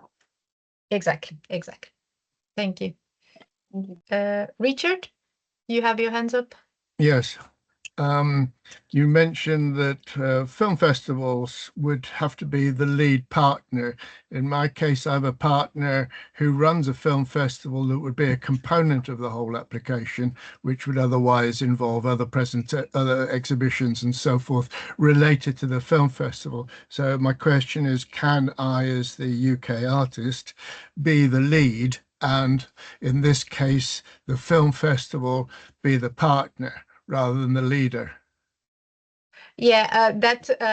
A: Exactly. Thank you. Richard, you have your hands up?
L: Yes. You mentioned that film festivals would have to be the lead partner. In my case, I have a partner who runs a film festival that would be a component of the whole application, which would otherwise involve other exhibitions and so forth related to the film festival. So my question is, can I, as the UK artist, be the lead, and in this case, the film festival be the partner rather than the leader?
A: Yeah,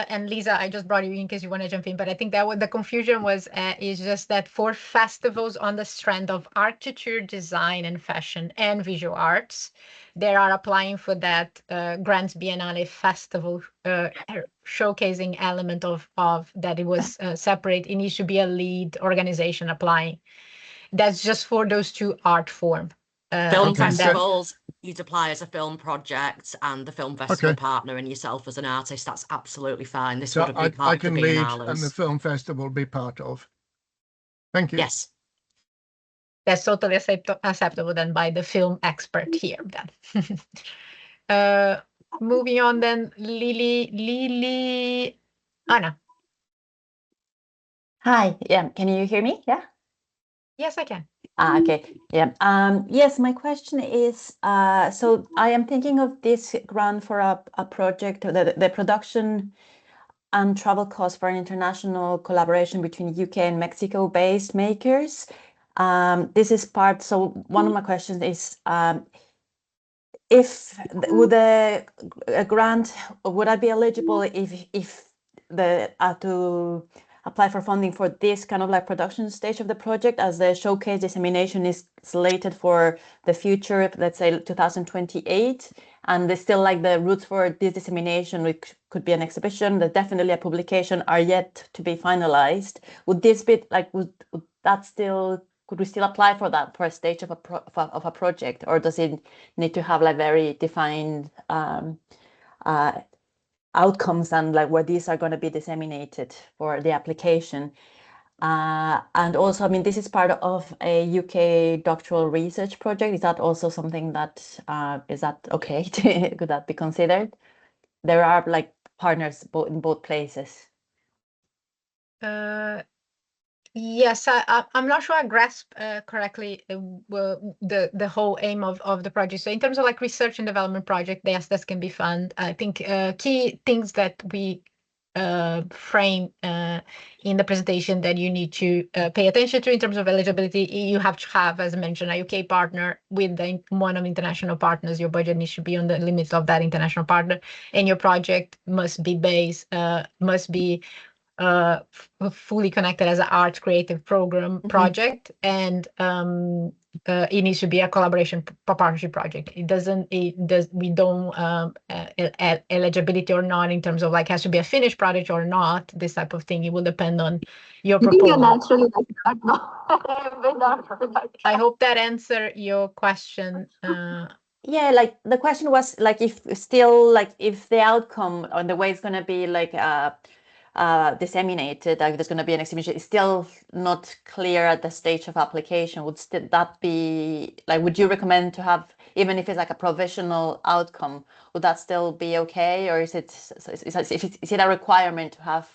A: and Lisa, I just brought you in case you want to jump in, but I think that what the confusion was is just that for festivals on the strand of architecture, design, and fashion and visual arts, they are applying for that Grants Biennale festival showcasing element of that it was separate. It needs to be a lead organization applying. That's just for those two art form.
F: Film festivals, you'd apply as a film project, and the film festival partner and yourself as an artist. That's absolutely fine. This would have been part of the Biennales.
L: And the film festival be part of. Thank you.
F: Yes.
A: That's totally acceptable then by the film expert here then. Moving on then, Lily, Anna.
K: Hi, yeah, can you hear me? Yeah.
A: Yes, I can.
K: Okay. Yeah. Yes, my question is, so I am thinking of this grant for a project, the production and travel costs for an international collaboration between UK and Mexico-based makers. This is part. So one of my questions is, if would a grant, would I be eligible if the to apply for funding for this kind of like production stage of the project, as the showcase dissemination is slated for the future, let's say 2028, and there's still like the routes for this dissemination, which could be an exhibition, there's definitely a publication, are yet to be finalized. Would this be like, would that still, could we still apply for that for a stage of a project, or does it need to have like very defined outcomes and like where these are going to be disseminated for the application? And also, I mean, this is part of a UK doctoral research project. Is that also something that is that okay? Could that be considered? There are like partners in both places.
A: Yes, I'm not sure I grasp correctly the whole aim of the project. So in terms of like research and development project, yes, this can be fun. I think key things that we frame in the presentation that you need to pay attention to in terms of eligibility, you have to have, as I mentioned, a UK partner with one of international partners. Your budget needs to be on the limits of that international partner, and your project must be fully connected as an art creative program project, and it needs to be a collaboration partnership project. We don't eligibility or not in terms of like has to be a finished project or not, this type of thing. It will depend on your proposal. I hope that answered your question.
K: Yeah, like the question was like if still like if the outcome or the way it's going to be like disseminated, like there's going to be an exhibition, it's still not clear at the stage of application. Would that be like, would you recommend to have, even if it's like a provisional outcome, would that still be okay? Or is it a requirement to have?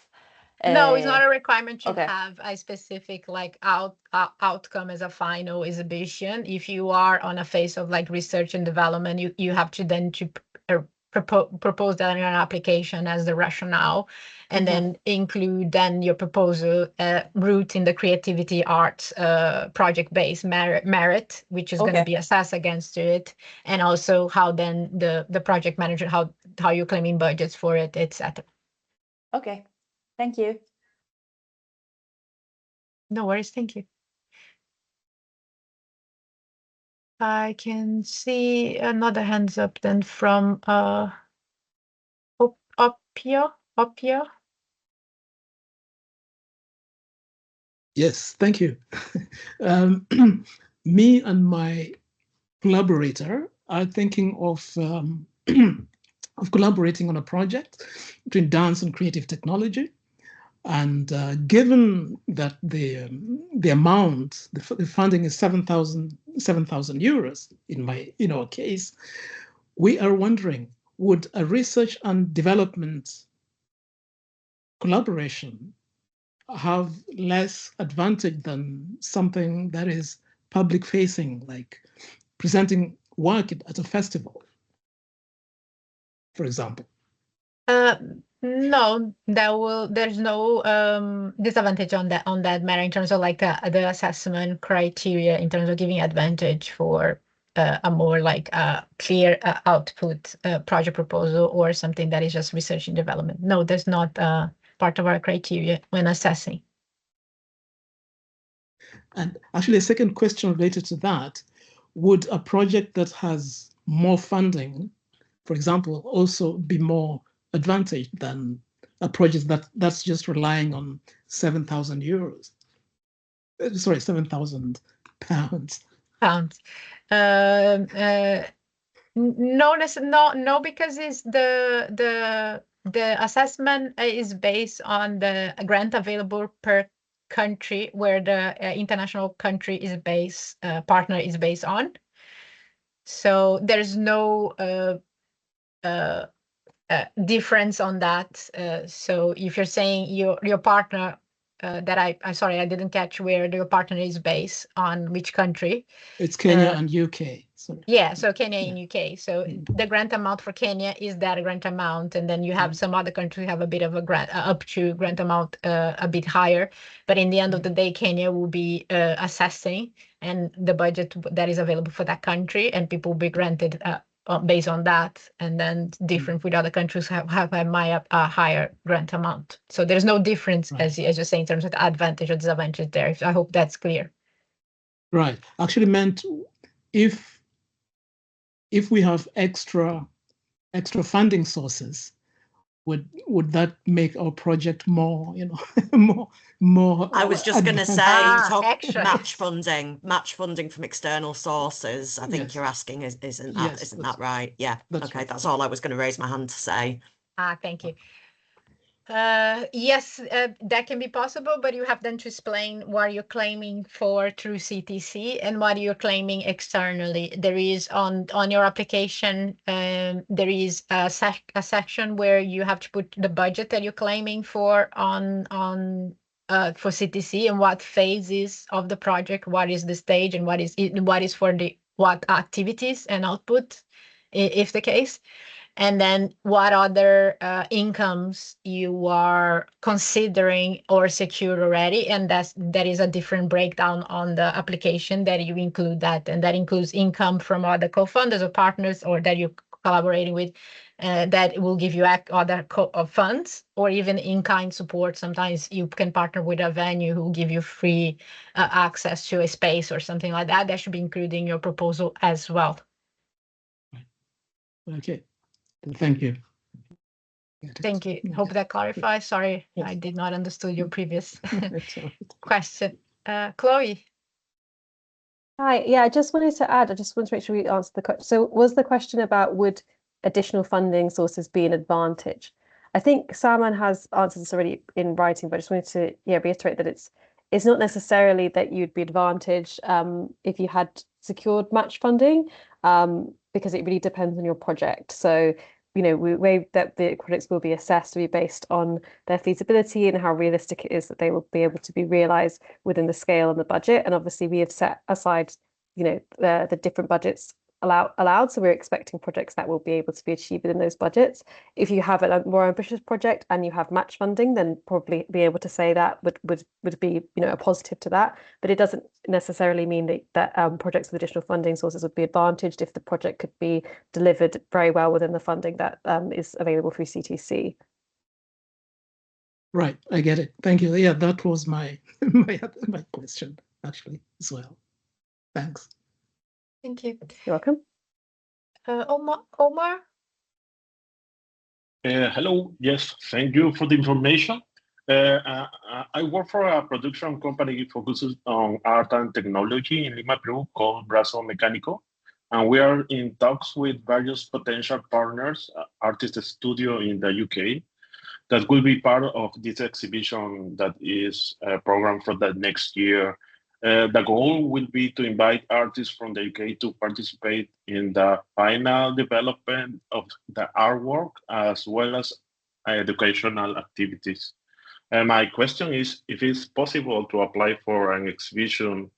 A: No, it's not a requirement to have a specific like outcome as a final exhibition. If you are on a phase of like research and development, you have to then propose that in your application as the rationale, and then include then your proposal route in the creativity arts project-based merit, which is going to be assessed against it, and also how then the project manager, how you're claiming budgets for it, etc.
K: Okay, thank you.
A: No worries, thank you. I can see another hands up then from Opia.
M: Yes, thank you. Me and my collaborator are thinking of collaborating on a project between dance and creative technology. And given that the amount, the funding is 7,000 euros in our case, we are wondering would a research and development collaboration have less advantage than something that is public facing, like presenting work at a festival, for example?
A: No, there's no disadvantage on that matter in terms of like the assessment criteria in terms of giving advantage for a more like clear output project proposal or something that is just research and development. No, there's not part of our criteria when assessing.
M: And actually, a second question related to that, would a project that has more funding, for example, also be more advantaged than a project that's just relying on 7,000 euros? Sorry, 7,000 pounds.
A: Pounds. No, because it's the assessment is based on the grant available per country where the international country is based, partner is based on. So there's no difference on that. So if you're saying your partner, I'm sorry, I didn't catch where your partner is based on, which country.
M: It's Kenya and UK. Sorry.
A: Yeah, so Kenya and UK. So the grant amount for Kenya is that grant amount, and then you have some other countries have a bit of a grant up to grant amount a bit higher. But in the end of the day, Kenya will be assessing and the budget that is available for that country, and people will be granted based on that, and then different with other countries have a higher grant amount. So there's no difference, as you're saying, in terms of the advantage or disadvantage there. I hope that's clear.
M: Right. Actually meant if we have extra funding sources, would that make our project more, more?
F: I was just going to say match funding from external sources. I think you're asking, isn't that right? Yeah. Okay, that's all I was going to raise my hand to say.
A: Thank you. Yes, that can be possible, but you have then to explain what you're claiming for through CTC and what you're claiming externally. There is on your application, there is a section where you have to put the budget that you're claiming for for CTC and what phases of the project, what is the stage, and what is for what activities and output, if the case. And then what other incomes you are considering or secured already, and that is a different breakdown on the application that you include that, and that includes income from other co-funders or partners or that you're collaborating with, that will give you other funds or even in-kind support. Sometimes you can partner with a venue who will give you free access to a space or something like that. That should be included in your proposal as well.
M: Okay. Thank you.
A: Thank you. Hope that clarifies. Sorry, I did not understand your previous question. Chloe.
D: Hi. Yeah, I just wanted to add, I just want to make sure we answer the question. So was the question about would additional funding sources be an advantage? I think Salman has answered this already in writing, but I just wanted to reiterate that it's not necessarily that you'd be advantaged if you had secured match funding, because it really depends on your project. So, way that the projects will be assessed will be based on their feasibility and how realistic it is that they will be able to be realized within the scale and the budget. And obviously we have set aside, the different budgets allowed. So we're expecting projects that will be able to be achieved within those budgets. If you have a more ambitious project and you have match funding, then probably be able to say that would be a positive to that. But it doesn't necessarily mean that projects with additional funding sources would be advantaged if the project could be delivered very well within the funding that is available through CTC.
M: Right, I get it. Thank you. Yeah, that was my my question actually as well. Thanks.
A: Thank you.
D: You're welcome.
A: Omar?
N: Hello. Yes, thank you for the information. I work for a production company focused on art and technology in Lima, Peru, called Brazo Mecánico. And we are in talks with various potential partners, artist studio in the UK, that will be part of this exhibition that is programmed for the next year The goal will be to invite artists from the UK to participate in the final development of the artwork as well as educational activities. My question is if it's possible to apply for an exhibition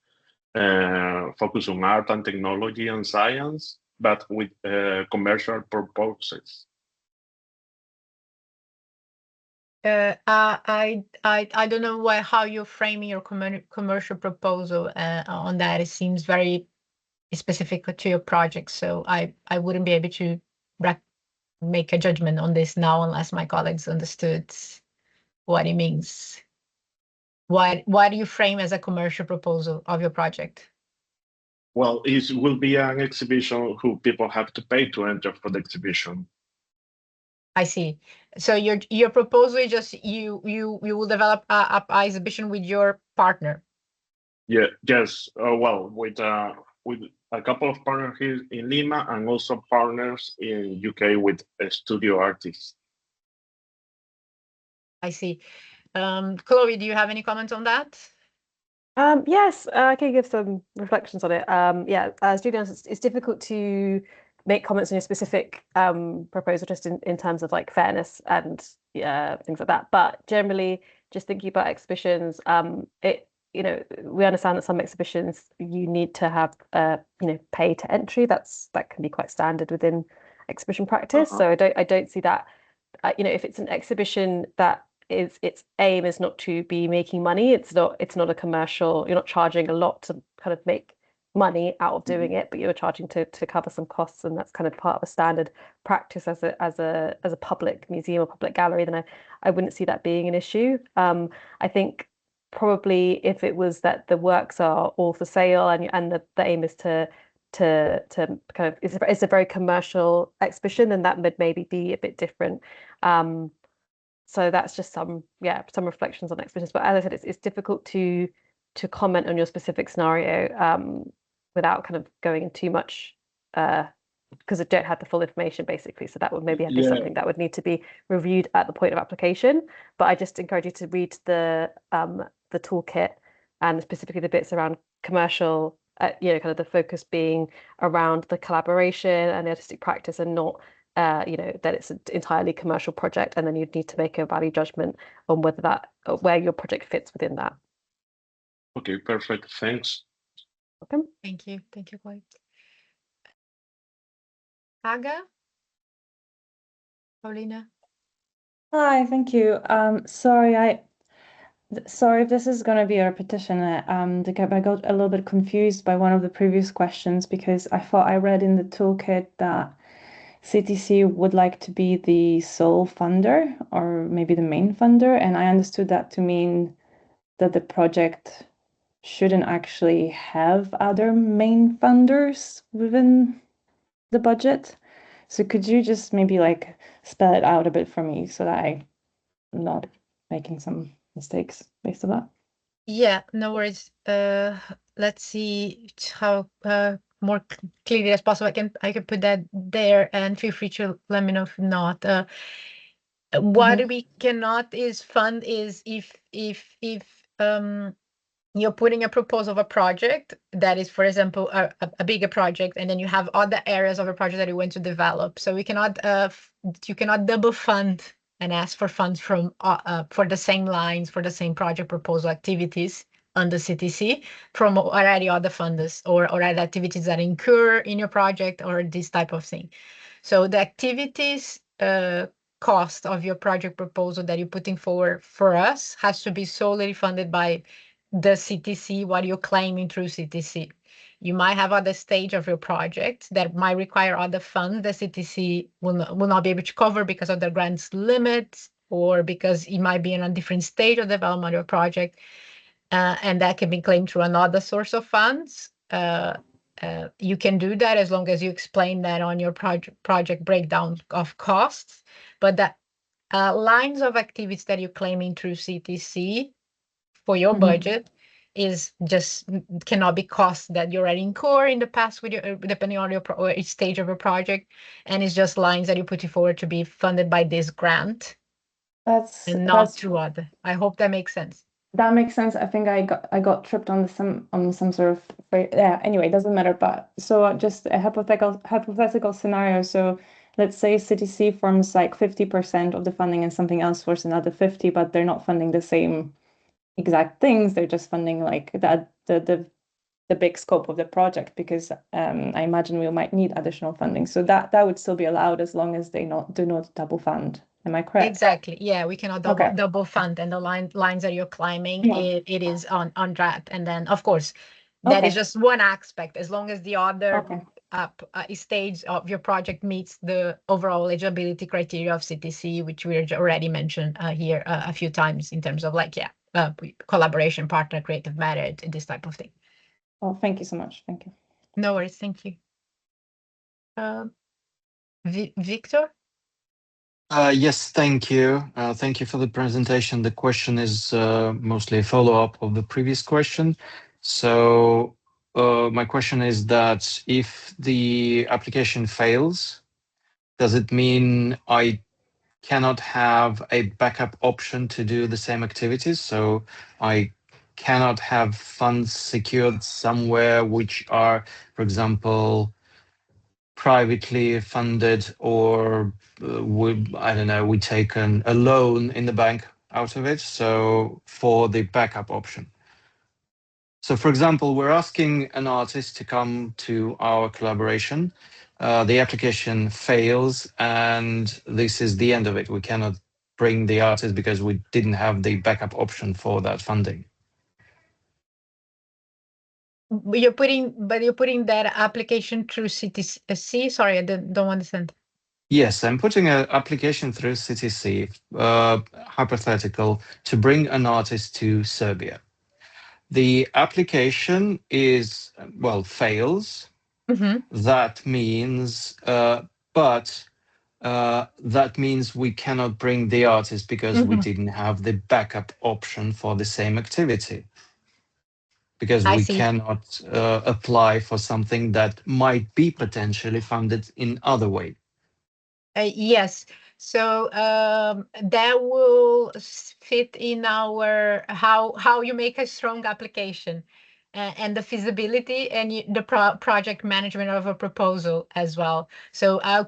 N: focused on art and technology and science, but with commercial purposes.
A: I don't know how you're framing your commercial proposal on that. It seems very specific to your project, so I wouldn't be able to make a judgment on this now unless my colleagues understood what it means. Why do you frame as a commercial proposal of your project?
N: Well, it will be an exhibition who people have to pay to enter for the exhibition.
A: I see. So your proposal is just you will develop a exhibition with your partner.
N: Yeah. Yes. Well, with a couple of partners here in Lima and also partners in UK with studio artists.
A: I see. Chloe, do you have any comments on that?
D: Yes, I can give some reflections on it. Yeah, as Julian says, it's difficult to make comments on your specific proposal just in terms of like fairness and things like that. But generally, just thinking about exhibitions, we understand that some exhibitions you need to have pay to entry. That can be quite standard within exhibition practice. So I don't see that. If it's an exhibition that its aim is not to be making money, it's not a commercial, you're not charging a lot to kind of make money out of doing it, but you're charging to cover some costs, and that's kind of part of a standard practice as a public museum or public gallery, then I wouldn't see that being an issue. I think probably if it was that the works are all for sale and the aim is to kind of it's a very commercial exhibition, then that would maybe be a bit different. So that's just some reflections on exhibitions. But as I said, it's difficult to comment on your specific scenario without kind of going in too much because I don't have the full information basically. So that would maybe be something that would need to be reviewed at the point of application. But I just encourage you to read the toolkit and specifically the bits around commercial, kind of the focus being around the collaboration and the artistic practice and not that it's an entirely commercial project, and then you'd need to make a value judgment on where your project fits within that.
N: Okay, perfect. Thanks.
A: Welcome. Thank you, Chloe. Aga? Paulina?
K: Hi, thank you. Sorry if this is going to be a repetition. I got a little bit confused by one of the previous questions because I thought I read in the toolkit that CTC would like to be the sole funder or maybe the main funder, and I understood that to mean that the project shouldn't actually have other main funders within the budget. So could you just maybe like spell it out a bit for me so that I'm not making some mistakes based on that?
A: Yeah, no worries. Let's see how more clearly as possible I can put that there, and feel free to let me know if not. What we cannot is fund is if you're putting a proposal of a project that is, for example, a bigger project, and then you have other areas of a project that you want to develop. So we cannot you cannot double fund and ask for funds from for the same lines for the same project proposal activities under CTC from already other funders or other activities that incur in your project or this type of thing. So the activities cost of your project proposal that you're putting forward for us has to be solely funded by the CTC, what you're claiming through CTC. You might have other stage of your project that might require other funds the CTC will not be able to cover because of the grants limits or because it might be in a different stage of development of your project, and that can be claimed through another source of funds. You can do that as long as you explain that on your project breakdown of costs, but that lines of activities that you're claiming through CTC for your budget is just cannot be costs that you already incur in the past with your depending on your each stage of your project, and it's just lines that you put forward to be funded by this grant. Not through other. I hope that makes sense.
K: That makes sense. I think I got tripped on some sort of, yeah, anyway, it doesn't matter. But so just a hypothetical scenario. So let's say CTC forms like 50% of the funding and something else for another 50, but they're not funding the same exact things. They're just funding like the big scope of the project, because I imagine we might need additional funding. So that would still be allowed as long as they do not double fund. Am I correct?
A: Exactly. Yeah, we cannot double fund, and the lines that you're climbing,
K: Yeah.
A: it is on that. And then, of course, that is just one aspect. As long as the other stage of your project meets the overall eligibility criteria of CTC, which we already mentioned here a few times in terms of like, collaboration, partner, creative merit, this type of thing.
K: Well, thank you so much. Thank you.
A: No worries. Thank you. Victor?
O: Yes, thank you. Thank you for the presentation. The question is mostly a follow-up of the previous question. So my question is that if the application fails, does it mean I cannot have a backup option to do the same activities? So I cannot have funds secured somewhere which are, for example, privately funded, or I don't know, we take a loan in the bank out of it, so for the backup option. So for example, we're asking an artist to come to our collaboration. The application fails and this is the end of it. We cannot bring the artist because we didn't have the backup option for that funding.
A: You're putting that application through CTC. Sorry, I don't understand.
O: Yes, I'm putting an application through CTC, hypothetical, to bring an artist to Serbia. The application is, well, fails. That means, that means we cannot bring the artist because we didn't have the backup option for the same activity. Because we cannot apply for something that might be potentially funded in other way.
A: Yes, so that will fit in our how you make a strong application and the feasibility and the project management of a proposal as well. So a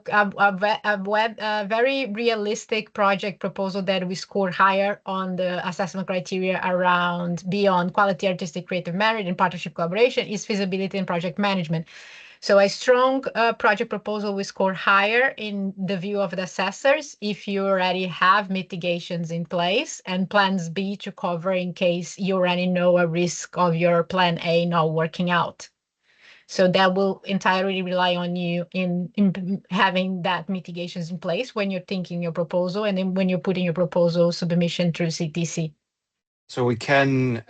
A: very realistic project proposal that we score higher on the assessment criteria around beyond quality, artistic, creative merit, and partnership collaboration is feasibility and project management. So a strong project proposal will score higher in the view of the assessors if you already have mitigations in place and plans B to cover in case you already know a risk of your plan A not working out. So that will entirely rely on you in having that mitigations in place when you're thinking your proposal and then when you're putting your proposal submission through CTC.
O: So we can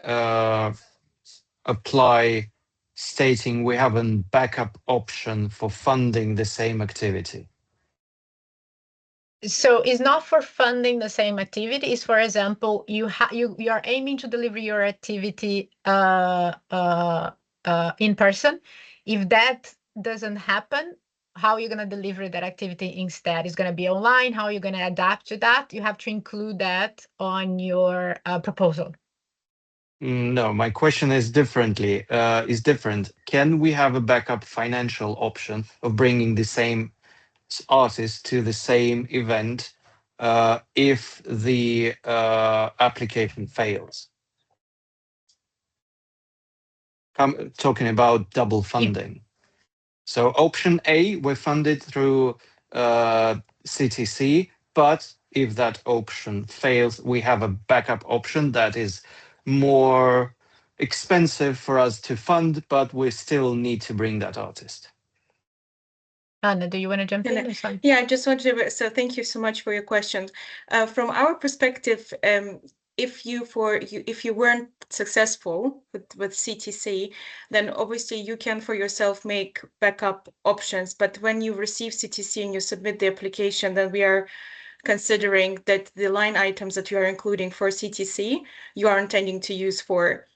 O: apply stating we have a backup option for funding the same activity.
A: So it's not for funding the same activity. It's, for example, you are aiming to deliver your activity in person. If that doesn't happen, how are you going to deliver that activity instead? It's going to be online. How are you going to adapt to that? You have to include that on your proposal.
O: No, my question is different. Can we have a backup financial option of bringing the same artist to the same event if the application fails? I'm talking about double funding. So option A, we're funded through CTC, but if that option fails, we have a backup option that is more expensive for us to fund, but we still need to bring that artist.
A: Anna, do you want to jump in?
C: Yeah, I just wanted to, so thank you so much for your question. From our perspective, if you weren't successful with CTC, then obviously you can for yourself make backup options. But when you receive CTC and you submit the application, then we are considering that the line items that you are including for CTC, you are intending to use for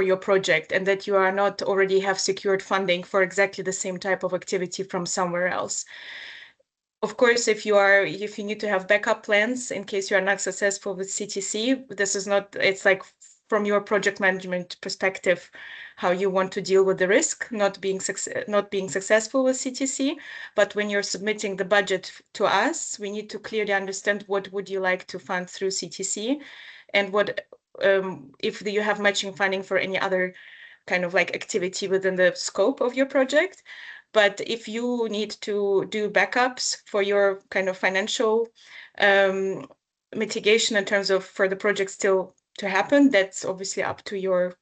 C: your project, and that you are not already have secured funding for exactly the same type of activity from somewhere else. of course, if you need to have backup plans in case you are not successful with CTC, this is not, it's like from your project management perspective, how you want to deal with the risk, not being successful with CTC. But when you're submitting the budget to us, we need to clearly understand what would you like to fund through CTC, and what if you have matching funding for any other kind of like activity within the scope of your project. But if you need to do backups for your kind of financial mitigation in terms of for the project still to happen, that's obviously up to your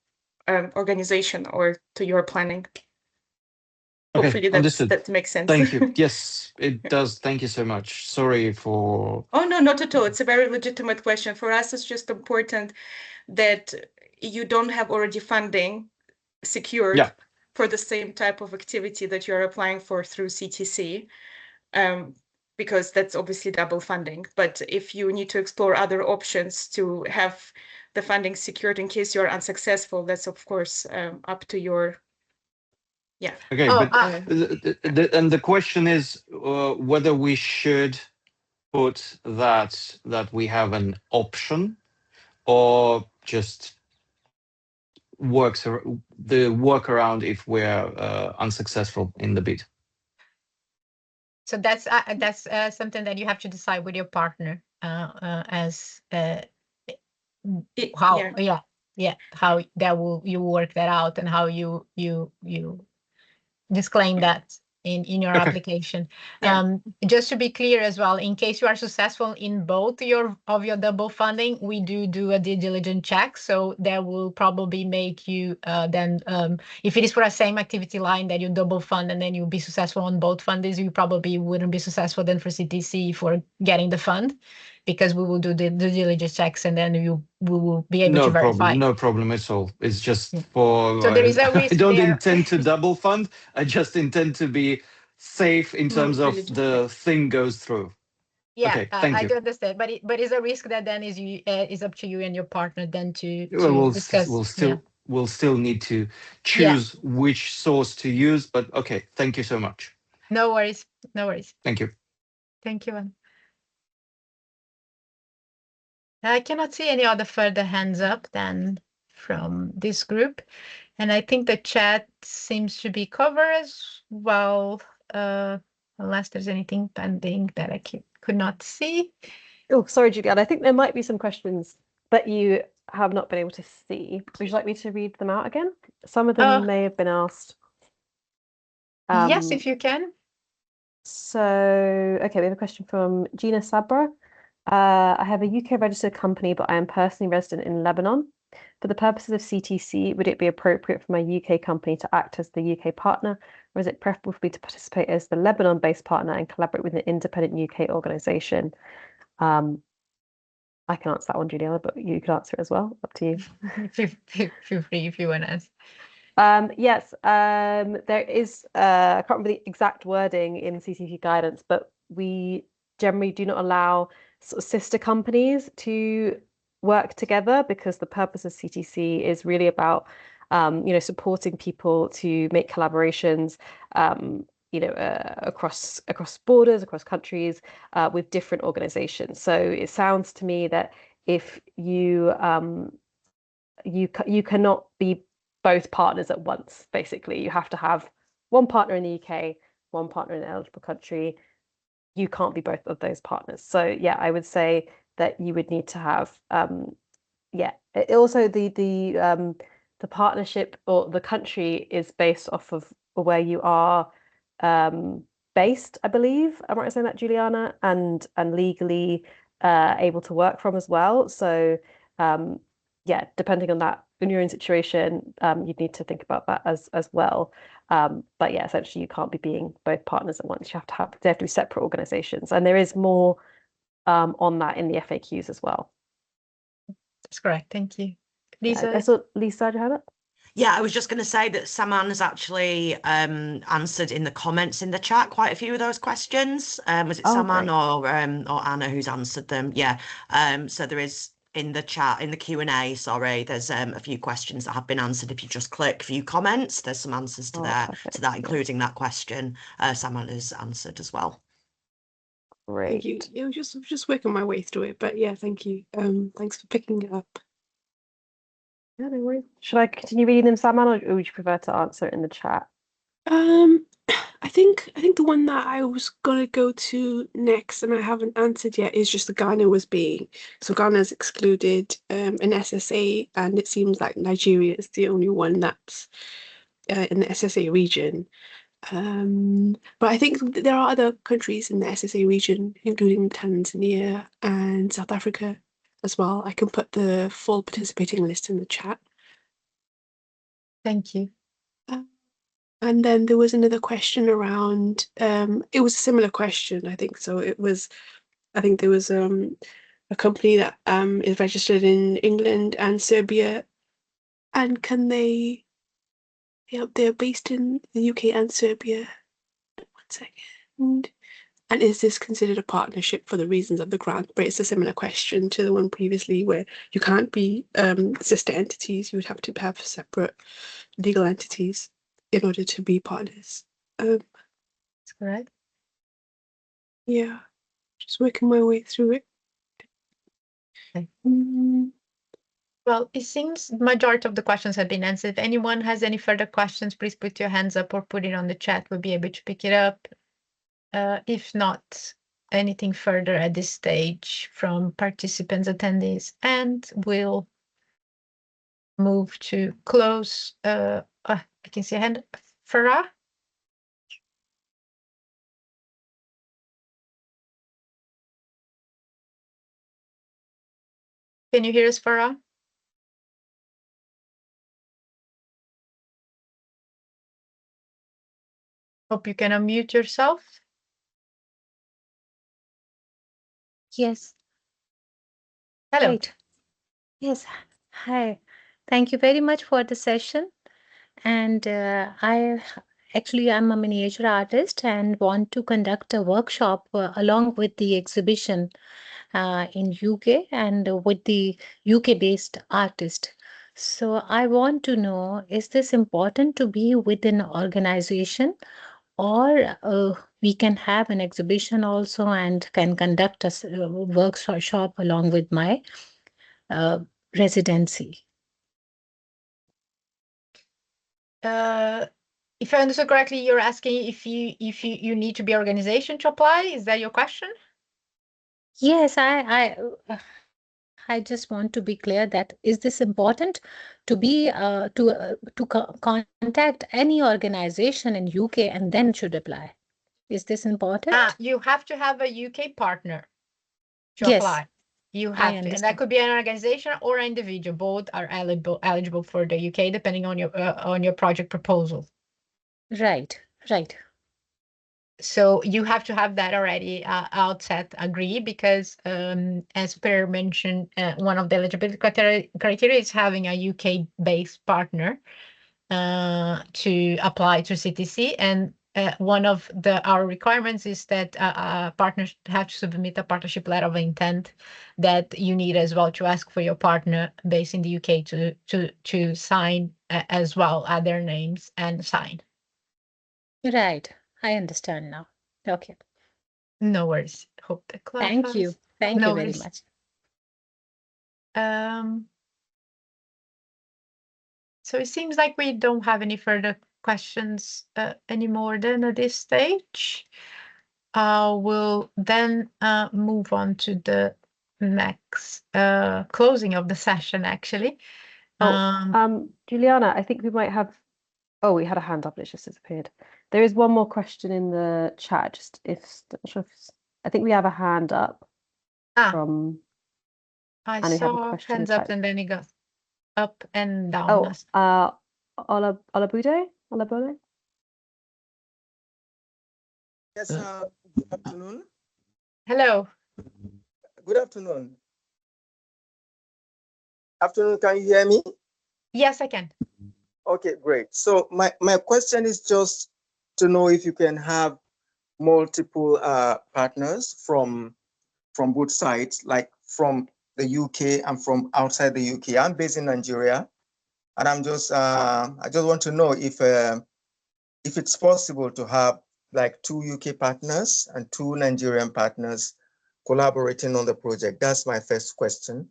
C: organization or to your planning.
O: Okay,
C: Hopefully
O: understood.
C: that makes sense.
O: Thank you. Yes, it does. Thank you so much. Sorry for...
C: Oh, no, not at all. It's a very legitimate question. For us, it's just important that you don't have already funding secured for the same type of activity that you're applying for through CTC, because that's obviously double funding. But if you need to explore other options to have the funding secured in case you're unsuccessful, that's of course up to your,
O: Okay, and the question is whether we should put that we have an option, or just the workaround if we're unsuccessful in the bid.
A: So that's something that you have to decide with your partner as how how you work that out, and how you disclaim that in your application. Just to be clear as well, in case you are successful in both of your double funding, we do a due diligence check. So that will probably make you then, if it is for a same activity line that you double fund and then you'll be successful on both fundings, you probably wouldn't be successful then for CTC for getting the fund, because we will do the due diligence checks, and then we will be able to verify.
O: No problem at all. It's just for...
A: So there is a risk
O: I don't
A: there.
O: intend to double fund. I just intend to be safe in terms of the thing goes through.
A: Yeah,
O: okay, thank
A: I
O: you.
A: do understand, but it's a risk that then is up to you and your partner then to discuss.
O: We'll still need to choose which source to use, but okay, thank you so much.
A: No worries, no worries.
O: Thank you.
A: Thank you, Anne. I cannot see any other further hands up than from this group, and I think the chat seems to be covered as well, unless there's anything pending that I could not see.
D: Oh, sorry, Juliana. I think there might be some questions that you have not been able to see. Would you like me to read them out again? Some of them may have been asked.
A: Yes, if you can.
D: So, okay, we have a question from Gina Sabra. I have a UK registered company, but I am personally resident in Lebanon. For the purposes of CTC, would it be appropriate for my UK company to act as the UK partner, or is it preferable for me to participate as the Lebanon-based partner and collaborate with an independent UK organisation? I can answer that one, Juliana, but you could answer it as well. Up to you.
A: Feel free if you want to ask.
D: Yes, there is, I can't remember the exact wording in CTC guidance, but we generally do not allow sort of sister companies to work together, because the purpose of CTC is really about, supporting people to make collaborations, across borders, across countries, with different organizations. So it sounds to me that if you cannot be both partners at once, basically. You have to have one partner in the UK, one partner in an eligible country. You can't be both of those partners. So yeah, I would say that you would need to have also the partnership or the country is based off of where you are based, I believe. Am I right in saying that, Juliana? And legally able to work from as well. So depending on that, in your own situation, you'd need to think about that as well. But yeah, essentially you can't be being both partners at once. They have to be separate organizations, and there is more on that in the FAQs as well.
A: That's correct. Thank you. Lisa?
D: I saw Lisa, had your hand up?
F: Yeah, I was just going to say that Saman has actually answered in the comments in the chat quite a few of those questions. Was it Saman or Anna who's answered them? Yeah. So there is in the chat, in the Q&A, sorry, there's a few questions that have been answered. If you just click view comments, there's some answers to that, including that question Saman has answered as well.
D: Great.
B: Thank you. Yeah, I'm just working my way through it, but yeah, thank you. Thanks for picking it up.
D: Yeah, no worries. Should I continue reading them, Salman, or would you prefer to answer it in the chat?
B: I think the one that I was gonna go to next and I haven't answered yet is just the Ghana was being. So Ghana's excluded in SSA, and it seems like Nigeria is the only one that's in the SSA region. But I think there are other countries in the SSA region, including Tanzania and South Africa as well. I can put the full participating list in the chat.
A: Thank you.
B: And then there was another question around, it was a similar question, I think. So I think there was a company that is registered in England and Serbia, and they're based in the UK and Serbia. 1 second. And is this considered a partnership for the reasons of the grant? But it's a similar question to the one previously, where you can't be sister entities. You would have to have separate legal entities in order to be partners.
A: That's correct.
B: Yeah, just working my way through it.
A: Okay. Well, it seems the majority of the questions have been answered. If anyone has any further questions, please put your hands up or put it on the chat. We'll be able to pick it up. If not, anything further at this stage from participants, attendees, and we'll move to close. I can see a hand. Farah? Can you hear us, Farah? Hope you can unmute yourself.
P: Yes.
A: Hello.
P: Right. Yes. Hi. Thank you very much for the session. And I'm a miniature artist and want to conduct a workshop along with the exhibition in UK and with the UK-based artist. So I want to know, is this important to be within an organization, or we can have an exhibition also and can conduct a workshop along with my residency?
A: If I understood correctly, you're asking if you need to be organization to apply. Is that your question?
P: Yes, I just want to be clear that is this important to be contact any organization in UK and then should apply? Is this important?
A: You have to have a UK partner to
P: Yes,
A: apply. You
P: I
A: have to, and that
P: understand.
A: could be an organization or an individual. Both are eligible for the UK, depending on your project proposal.
P: Right, right.
A: So you have to have that already outset agree, because as Per mentioned, one of the eligibility criteria is having a UK-based partner to apply to CTC, and one of our requirements is that partners have to submit a partnership letter of intent that you need as well to ask for your partner based in the UK to sign as well, add their names and sign.
P: Right, I understand now. Okay.
A: No worries. Hope that clarifies.
P: Thank you. Thank
A: No
P: you very
A: worries.
P: much.
A: So it seems like we don't have any further questions anymore then at this stage. We'll then move on to the next closing of the session, actually.
D: Juliana, I think we might have. Oh, we had a hand up. It just disappeared. There is one more question in the chat. Just I think we have a hand up from.
A: I
D: and we have a
A: saw
D: question in
A: hands
D: the
A: up
D: chat.
A: and then it goes up and down.
D: Olabode?
Q: Yes, good afternoon.
A: Hello.
Q: Good afternoon. Afternoon, can you hear me?
A: Yes, I can.
Q: Okay, great. So my question is just to know if you can have multiple partners from both sides, like from the UK and from outside the UK. I'm based in Nigeria, and I'm just I just want to know if it's possible to have like 2 UK partners and 2 Nigerian partners collaborating on the project? That's my first question.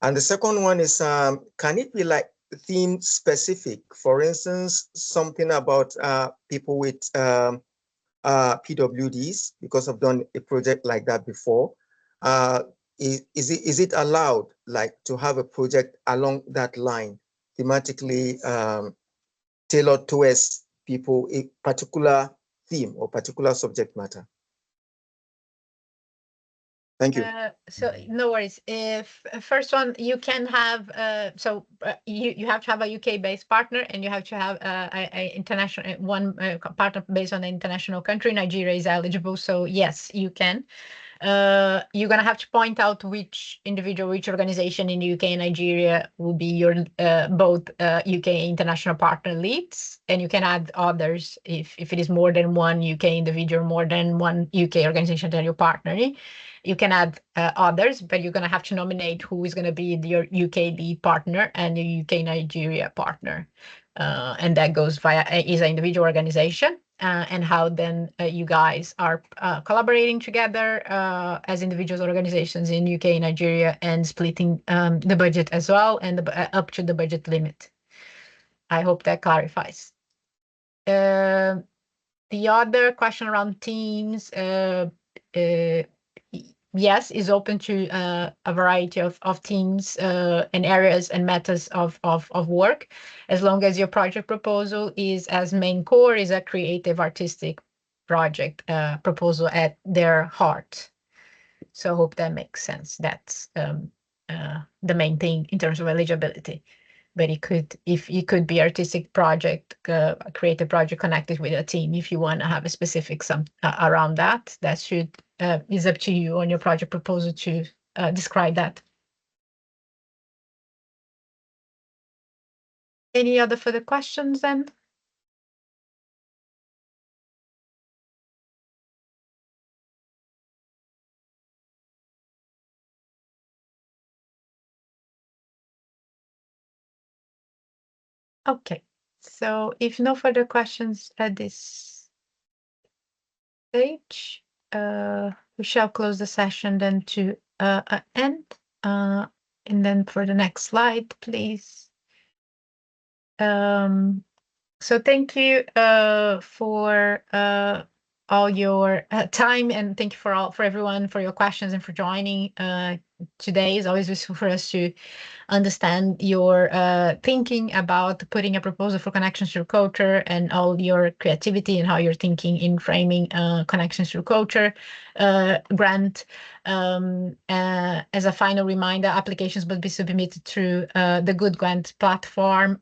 Q: And the second one is, can it be like theme specific? For instance, something about people with PWDs, because I've done a project like that before. Is it allowed, like, to have a project along that line, thematically tailored towards people, a particular theme or particular subject matter? Thank you.
A: So no worries. If first one, you can have you have to have a UK-based partner, and you have to have a international partner based on an international country. Nigeria is eligible, so yes, you can. You're gonna have to point out which individual, which organization in the UK and Nigeria will be your both UK international partner leads, and you can add others if it is more than one UK individual, more than one UK organization that you're partnering. You can add others, but you're gonna have to nominate who is gonna be your UK lead partner and your UK Nigeria partner, and that goes via is an individual organization. And how then you guys are collaborating together as individuals, organizations in UK, Nigeria, and splitting the budget as well, and up to the budget limit. I hope that clarifies. The other question around teams, yes, is open to a variety of teams and areas and methods of work, as long as your project proposal is as main core is a creative artistic project proposal at their heart. So I hope that makes sense. That's the main thing in terms of eligibility. But it could be artistic project, a creative project connected with a team. If you want to have a specific around that, that should is up to you on your project proposal to describe that. Any other further questions then? Okay, so if no further questions at this stage, we shall close the session then to end. And then for the next slide, please. So thank you for all your time, and thank you for everyone for your questions and for joining today. It's always useful for us to understand your thinking about putting a proposal for Connections Through Culture, and all your creativity and how you're thinking in framing Connections Through Culture grant. As a final reminder, applications must be submitted through the Good Grant platform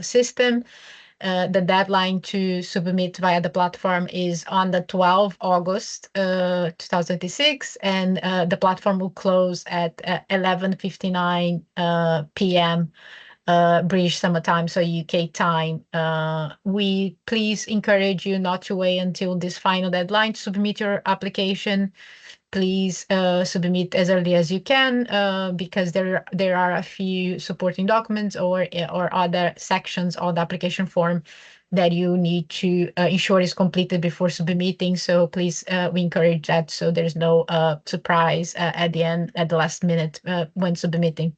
A: system. The deadline to submit via the platform is on the 12th August 2026, and the platform will close at 11:59 p.m. British Summer Time, so UK time. We please encourage you not to wait until this final deadline to submit your application. Please submit as early as you can, because there are a few supporting documents or other sections of the application form that you need to ensure is completed before submitting. So please, we encourage that, so there's no surprise at the end, at the last minute when submitting.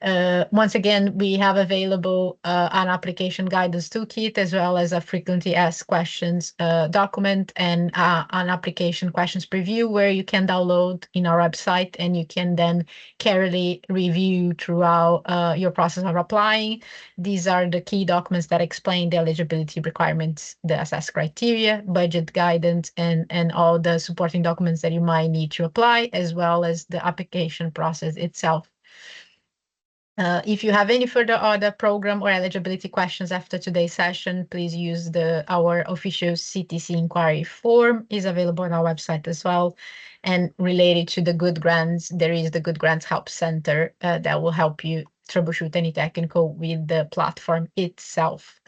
A: Once again, we have available an application guidance toolkit, as well as a frequently asked questions document, and an application questions preview, where you can download in our website, and you can then carefully review throughout your process of applying. These are the key documents that explain the eligibility requirements, the assess criteria, budget guidance, and all the supporting documents that you might need to apply, as well as the application process itself. If you have any further other program or eligibility questions after today's session, please use our official CTC inquiry form, is available on our website as well. And related to the Good Grants, there is the Good Grants Help Center that will help you troubleshoot any technical with the platform itself.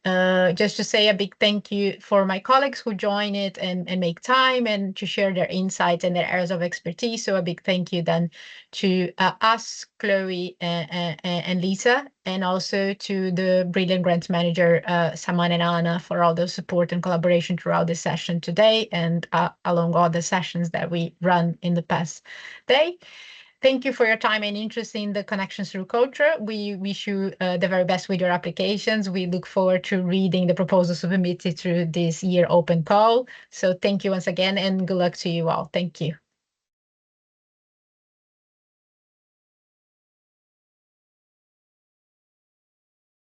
A: just to say a big thank you for my colleagues who join it and make time and to share their insights and their areas of expertise. So a big thank you then to us, Chloe and Lisa, and also to the brilliant grants manager, Saman and Anna, for all the support and collaboration throughout the session today and along all the sessions that we run in the past day. Thank you for your time and interest in the Connections Through Culture. We wish you the very best with your applications. We look forward to reading the proposals submitted through this year open call. So thank you once again and good luck to you all. Thank you.